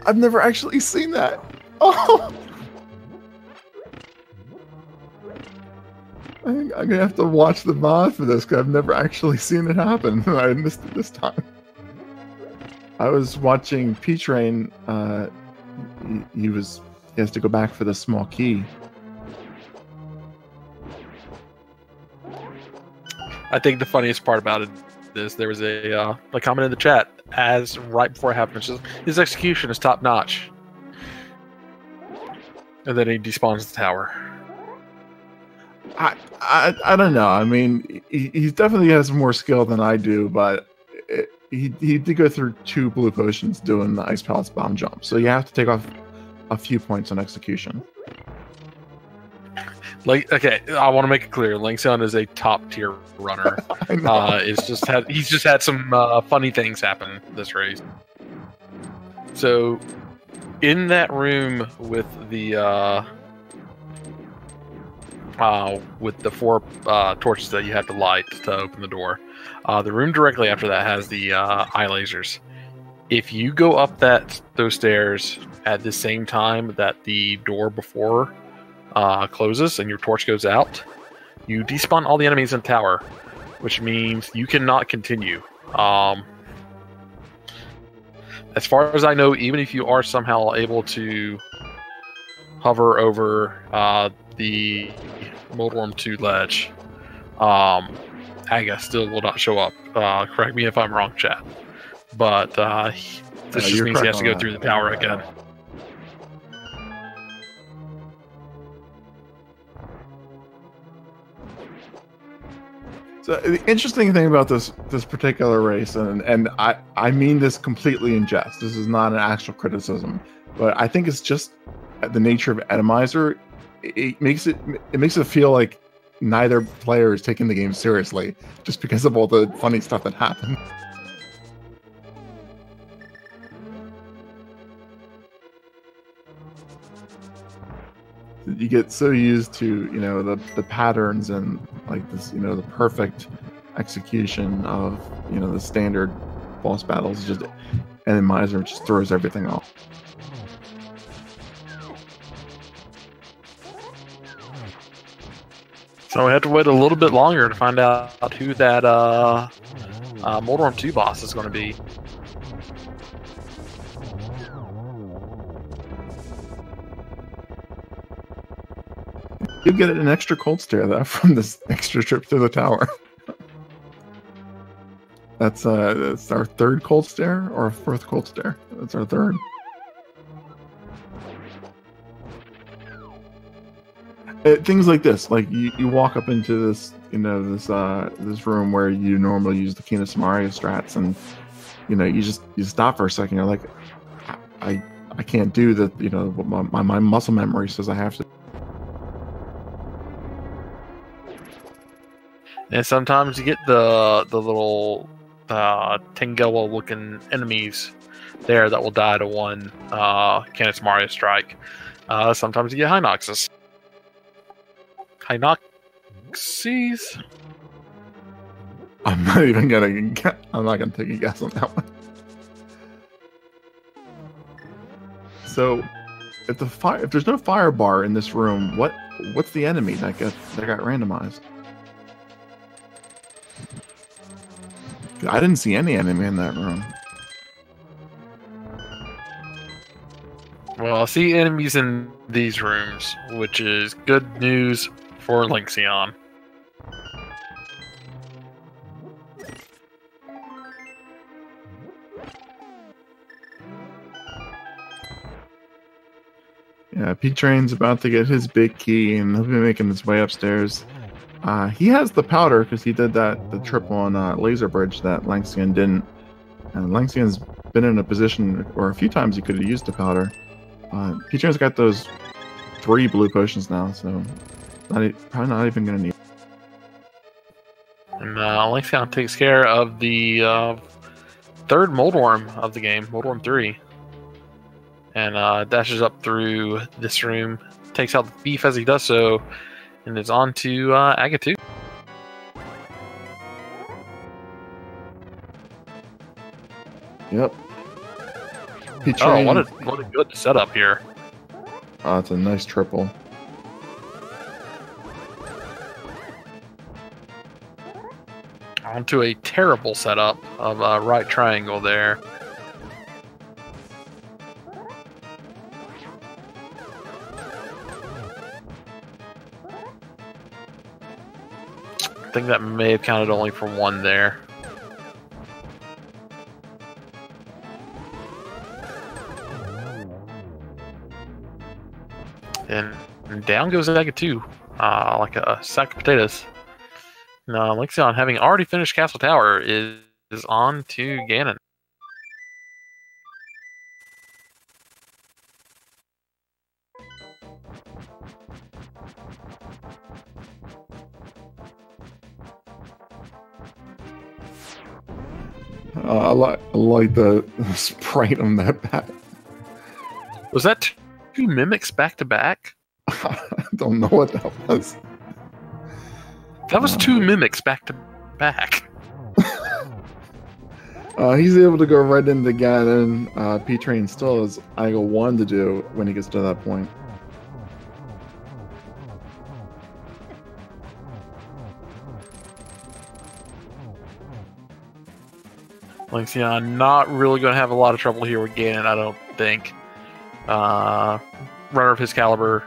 I've never actually seen that. Oh. I think I'm gonna have to watch the mod for this because I've never actually seen it happen. I missed it this time. I was watching P-Train. He has to go back for the small key. I think the funniest part about it is there was a comment in the chat as right before it happened. His execution is top notch, and then he despawns the tower. I don't know. I mean, he definitely has more skill than I do, but he did go through 2 blue potions doing the Ice Palace bomb jump, so you have to take off a few points on execution. Like, okay, I want to make it clear: Lanxion is a top tier runner. I know. He's just had some funny things happen this race. So, in that room with the 4 torches that you have to light to open the door, the room directly after that has the eye lasers. If you go up those stairs at the same time that the door before closes and your torch goes out, you despawn all the enemies in the tower, which means you cannot continue. As far as I know, even if you are somehow able to hover over the Moldworm 2 ledge, Aga still will not show up. Correct me if I'm wrong, chat. But this just means he has to go through the tower again. So the interesting thing about this particular race, and I mean this completely in jest. This is not an actual criticism, but I think it's just the nature of Randomizer. It makes it feel like neither player is taking the game seriously, just because of all the funny stuff that happens. You get so used to, the patterns and like this, the perfect execution of, the standard boss battles, and then Miser just throws everything off. So we have to wait a little bit longer to find out who that Moldworm 2 boss is going to be. You get an extra cold stare though from this extra trip to the tower. That's our third cold stare or fourth cold stare. That's our third. Things like this, like you walk up into this, this room where you normally use the Kina Samaria strats, and you stop for a second. You're like, I can't do that. My muscle memory says I have to. And sometimes you get the little Tangela looking enemies there that will die to one Canis Mario strike. Sometimes you get Hinoxes. Hinoxes? I'm not even gonna take a guess on that one. So if there's no fire bar in this room, what's the enemy that got randomized? I didn't see any enemy in that room. Well, I see enemies in these rooms, which is good news for Lanxion. Yeah, P-Train's about to get his big key, and he'll be making his way upstairs. He has the powder because he did the trip on Laser Bridge that Lanxion didn't. And Lanxion's been in a position, or a few times he could have used the powder. P-Train's got those 3 blue potions now, so probably not even going to need. And Lanxion takes care of the third Moldworm of the game, Moldworm 3. And dashes up through this room, takes out the beef as he does so, and is on to Aga 2. Yep. Oh, what a good setup here. It's a nice triple. Onto a terrible setup of right triangle there. I think that may have counted only for 1 there. And down goes Aga 2, like a sack of potatoes. Now, Lanxion, having already finished Castle Tower, is on to Ganon. I like the sprite on that bat. Was that 2 mimics back to back? I don't know what that was. That was 2 mimics back to back. He's able to go right into Ganon. P-Train still has Igo 1 to do when he gets to that point. Lanxion not really going to have a lot of trouble here with Ganon, I don't think. Runner of his caliber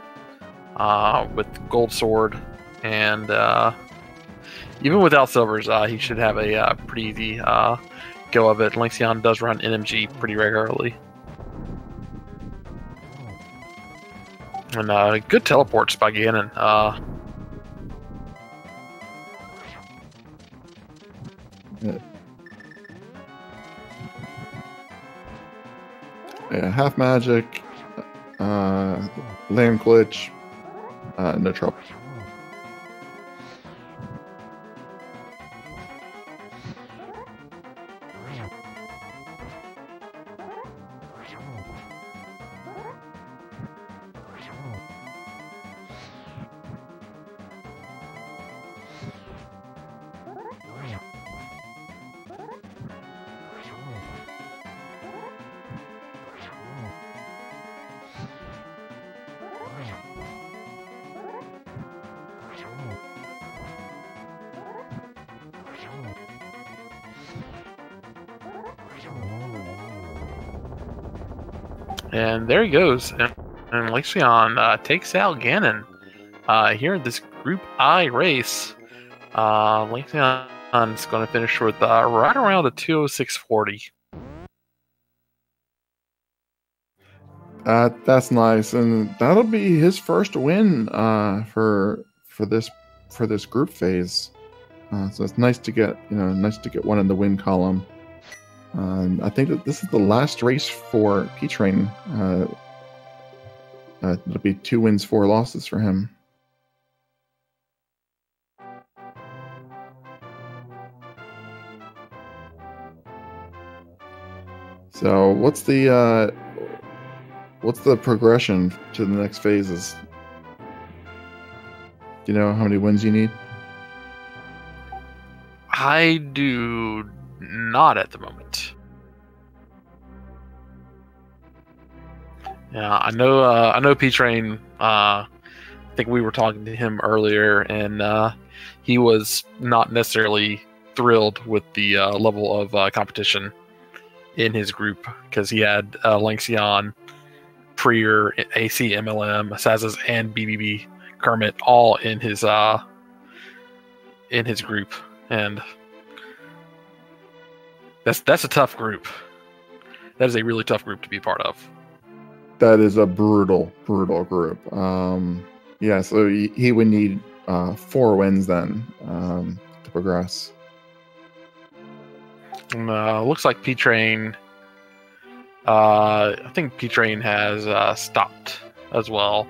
with Gold Sword, and even without Silvers, he should have a pretty easy go of it. Lanxion does run NMG pretty regularly. And good teleports by Ganon. Yeah, half magic, land glitch, no trouble. And there he goes. And Lanxion takes out Ganon. here in this Group I race, Lanxion's going to finish with right around a 206.40. That's nice, and that'll be his first win for this group phase. So it's nice to get one in the win column. I think that this is the last race for P-Train. It'll be 2 wins, 4 losses for him. So what's the progression to the next phases? Do you know how many wins you need? I do not at the moment. Yeah, I know P-Train. I think we were talking to him earlier, and he was not necessarily thrilled with the level of competition in his group, because he had Lanxion, Prier, AC, MLM, Sazas, and BBB Kermit all in his group, and that's a tough group. That is a really tough group to be part of. That is a brutal group. Yeah, so he would need 4 wins then to progress. Looks like P-Train. I think P-Train has stopped as well,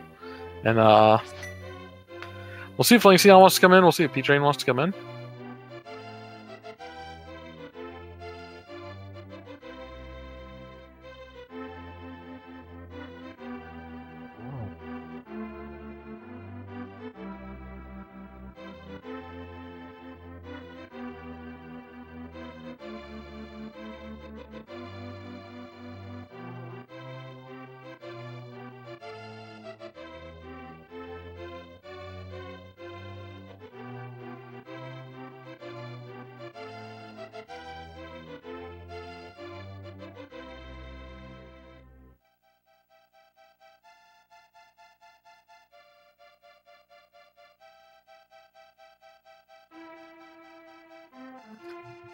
and we'll see if Lanxion wants to come in. We'll see if P-Train wants to come in.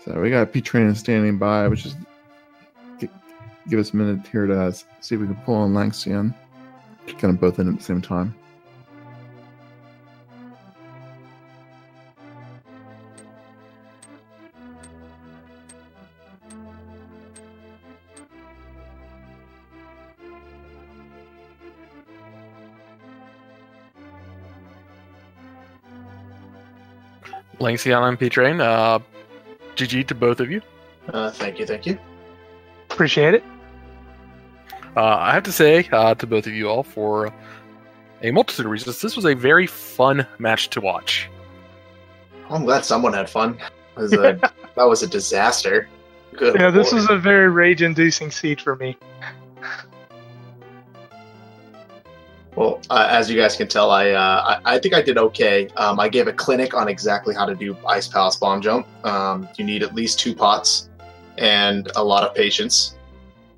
So we got P-Train standing by, which is give us a minute here to see if we can pull on Lanxion. Kind of both in at the same time. Lanxion and P-Train, GG to both of you. Thank you. Appreciate it. I have to say to both of you all, for a multitude of reasons, this was a very fun match to watch. I'm glad someone had fun. That was a disaster. Good Yeah, this Lord. was a very rage-inducing seed for me. Well, as you guys can tell, I think I did okay. I gave a clinic on exactly how to do Ice Palace Bomb Jump. You need at least 2 pots and a lot of patience.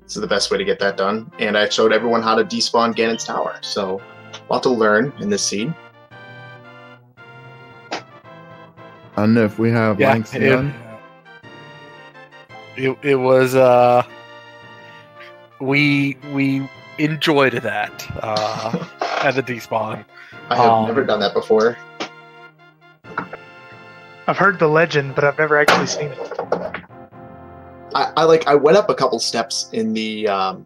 This is the best way to get that done. And I showed everyone how to despawn Ganon's Tower. So, a lot to learn in this seed. I don't know if we have Lanxion. It was we enjoyed that at the despawn. I have never done that before. I've heard the legend, but I've never actually seen it. I went up a couple steps in the tower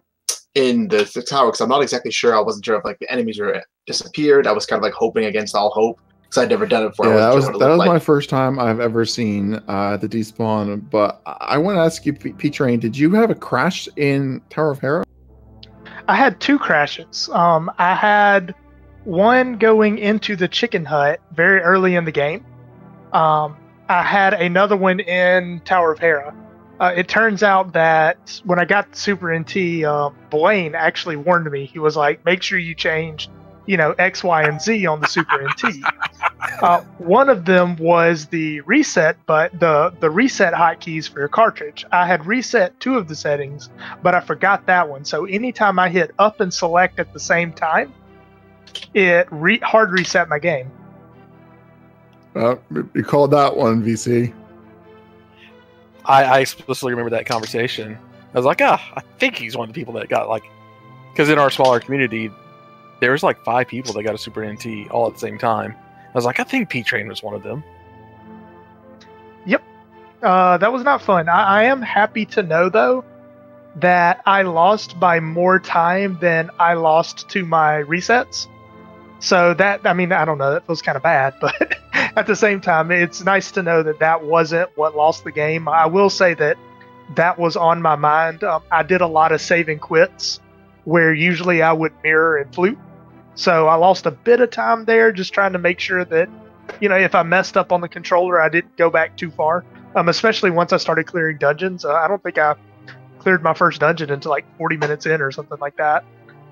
because I'm not exactly sure. I wasn't sure if the enemies were disappeared. I was kind of hoping against all hope because I'd never done it before. Yeah, that was my first time I've ever seen the despawn. But I want to ask you, P-Train, did you have a crash in Tower of Hera? I had 2 crashes. I had one going into the chicken hut very early in the game. I had another one in Tower of Hera. It turns out that when I got the Super NT, Blaine actually warned me. He was like, make sure you change, X, Y, and Z on the Super NT. One of them was the reset, but the reset hotkeys for your cartridge. I had reset 2 of the settings, but I forgot that one. So anytime I hit up and select at the same time, it hard reset my game. Well, you called that one, VC. I explicitly remember that conversation. I was like, I think he's one of the people that got like, because in our smaller community, there was like 5 people that got a Super NT all at the same time. I was like, I think P-Train was one of them. Yep. That was not fun. I am happy to know, though, that I lost by more time than I lost to my resets. So that, I mean, I don't know, that feels kind of bad, but at the same time, it's nice to know that that wasn't what lost the game. I will say that that was on my mind. I did a lot of save and quits, where usually I would mirror and flute. So I lost a bit of time there just trying to make sure that, if I messed up on the controller, I didn't go back too far. Especially once I started clearing dungeons. I don't think I cleared my first dungeon until like 40 minutes in or something like that.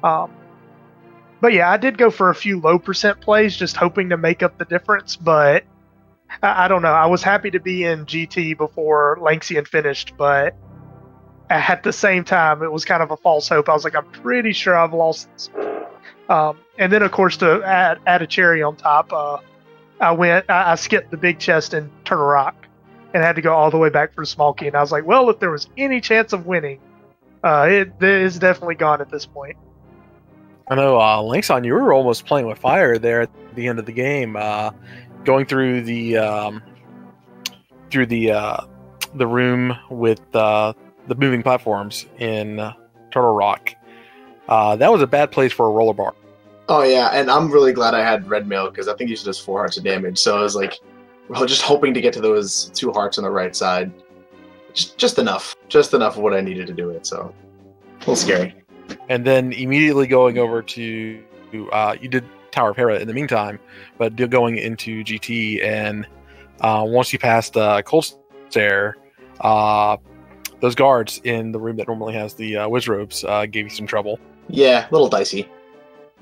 But yeah, I did go for a few low percent plays, just hoping to make up the difference. But I don't know. I was happy to be in GT before Lanxion finished, but at the same time, it was kind of a false hope. I was like, I'm pretty sure I've lost this. And then, of course, to add a cherry on top, I skipped the big chest in Turtle Rock and had to go all the way back for the small key. And I was like, well, if there was any chance of winning, it is definitely gone at this point. I know, Lanxion, you were almost playing with fire there at the end of the game, going through the room with the moving platforms in Turtle Rock. That was a bad place for a roller bar. Oh yeah, and I'm really glad I had red mail because I think he does 4 hearts of damage. So I was like, well, just hoping to get to those 2 hearts on the right side, just enough of what I needed to do it. So a little scary. And then immediately going over to you did Tower of Hera in the meantime, but going into GT, and once you passed Cold Stare, those guards in the room that normally has the whiz robes gave you some trouble. Yeah, a little dicey.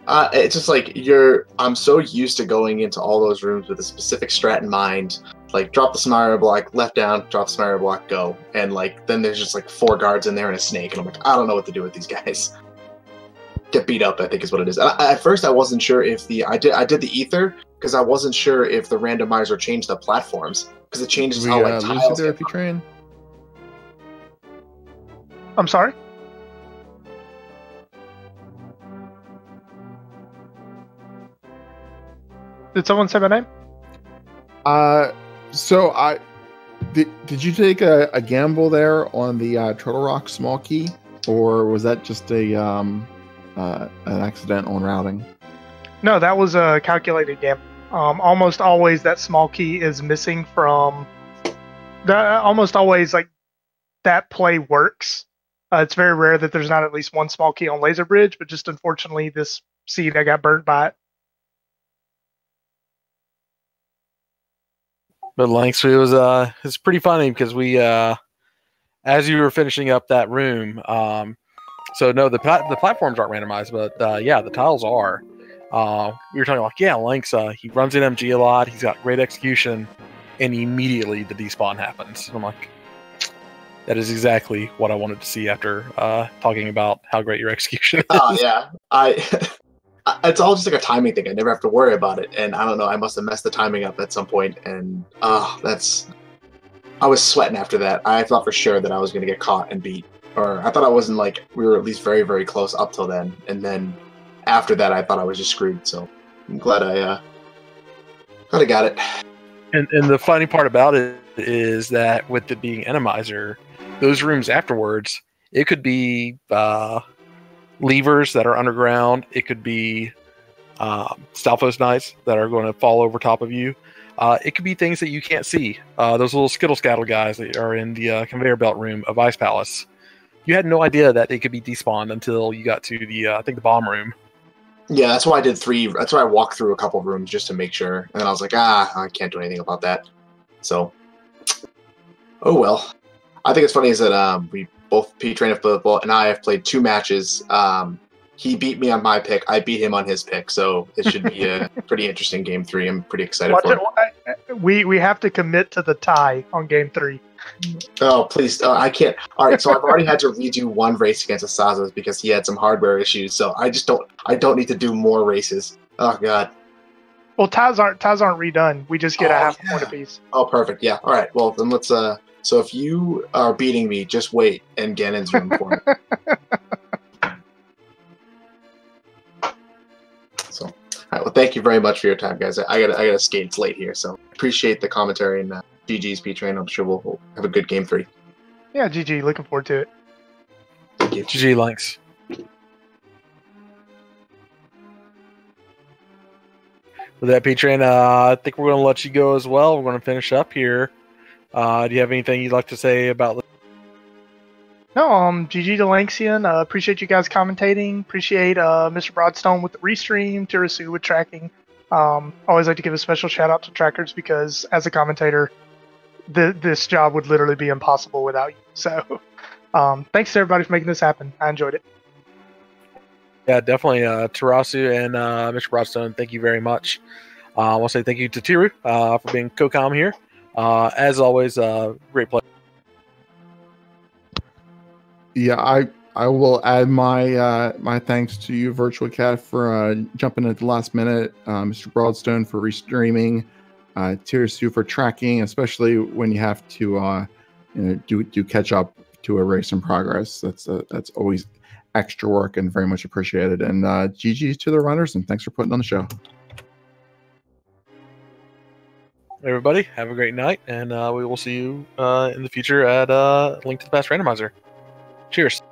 It's just like I'm so used to going into all those rooms with a specific strat in mind, like drop the scenario block, left down, drop the scenario block, go. And like then there's just like 4 guards in there and a snake, and I'm like, I don't know what to do with these guys. Get beat up, I think is what it is. At first I wasn't sure if I did the ether because I wasn't sure if the randomizer changed the platforms because it changes how like tiles there, P-Train? I'm sorry? Did someone say my name? So did you take a gamble there on the Turtle Rock small key, or was that just an accident on routing? No, that was a calculated gamble. Almost always that small key is missing from. Almost always like that play works. It's very rare that there's not at least one small key on Laser Bridge, but just unfortunately this seed I got burnt by it. But Lanxion, it was pretty funny because we, as you were finishing up that room, so no, the platforms aren't randomized, but yeah, the tiles are. We were talking like, yeah, Lanx, he runs in MG a lot, he's got great execution, and immediately the despawn happens. I'm like, that is exactly what I wanted to see after talking about how great your execution is. Oh yeah, it's all just like a timing thing. I never have to worry about it, and I don't know. I must have messed the timing up at some point, and I was sweating after that. I thought for sure that I was going to get caught and beat, or I thought I wasn't like we were at least very, very close up till then, and then after that, I thought I was just screwed. So I'm glad I got it. And the funny part about it is that with it being Randomizer, those rooms afterwards, it could be levers that are underground. It could be Stalfos Knights that are going to fall over top of you. It could be things that you can't see. Those little skittle-scattle guys that are in the conveyor belt room of Ice Palace. You had no idea that they could be despawned until you got to the, I think, the bomb room. Yeah, that's why I did 3. That's why I walked through a couple of rooms just to make sure. And then I was like, I can't do anything about that. So, oh well. I think it's funny is that we both P-Train and I have played 2 matches. He beat me on my pick. I beat him on his pick. So it should be a pretty interesting game 3. I'm pretty excited for it. We have to commit to the tie on game 3. Oh, please. I can't. All right. So I've already had to redo 1 race against Asazas because he had some hardware issues. So I don't need to do more races. Oh God. Well, ties aren't redone. We just get a half point apiece. Oh, perfect. Yeah. All right. Well, then let's. So if you are beating me, just wait in Ganon's room for me. So, all right. Well, thank you very much for your time, guys. I gotta skate. It's late here, so appreciate the commentary and GG's P-Train. I'm sure we'll have a good game 3. Yeah, GG. Looking forward to it. Thank you. GG, Lanx. With that, P-Train, I think we're going to let you go as well. We're going to finish up here. Do you have anything you'd like to say about? No, GG to Lanxion. Appreciate you guys commentating. Appreciate Mr. Broadstone with the restream, Tirasu with tracking. Always like to give a special shout out to trackers because as a commentator, this job would literally be impossible without you. So thanks to everybody for making this happen. I enjoyed it. Yeah, definitely. Tarasu and Mr. Broadstone, thank you very much. I want to say thank you to Tiru for being co-com here. As always, great pleasure. Yeah, I will add my thanks to you, Virtual Cat, for jumping at the last minute. Mr. Broadstone for restreaming. Tirasu for tracking, especially when you have to do catch up to a race in progress. That's always extra work and very much appreciated. And GG's to the runners, and thanks for putting on the show. Everybody, have a great night, and we will see you in the future at Link to the Past Randomizer. Cheers.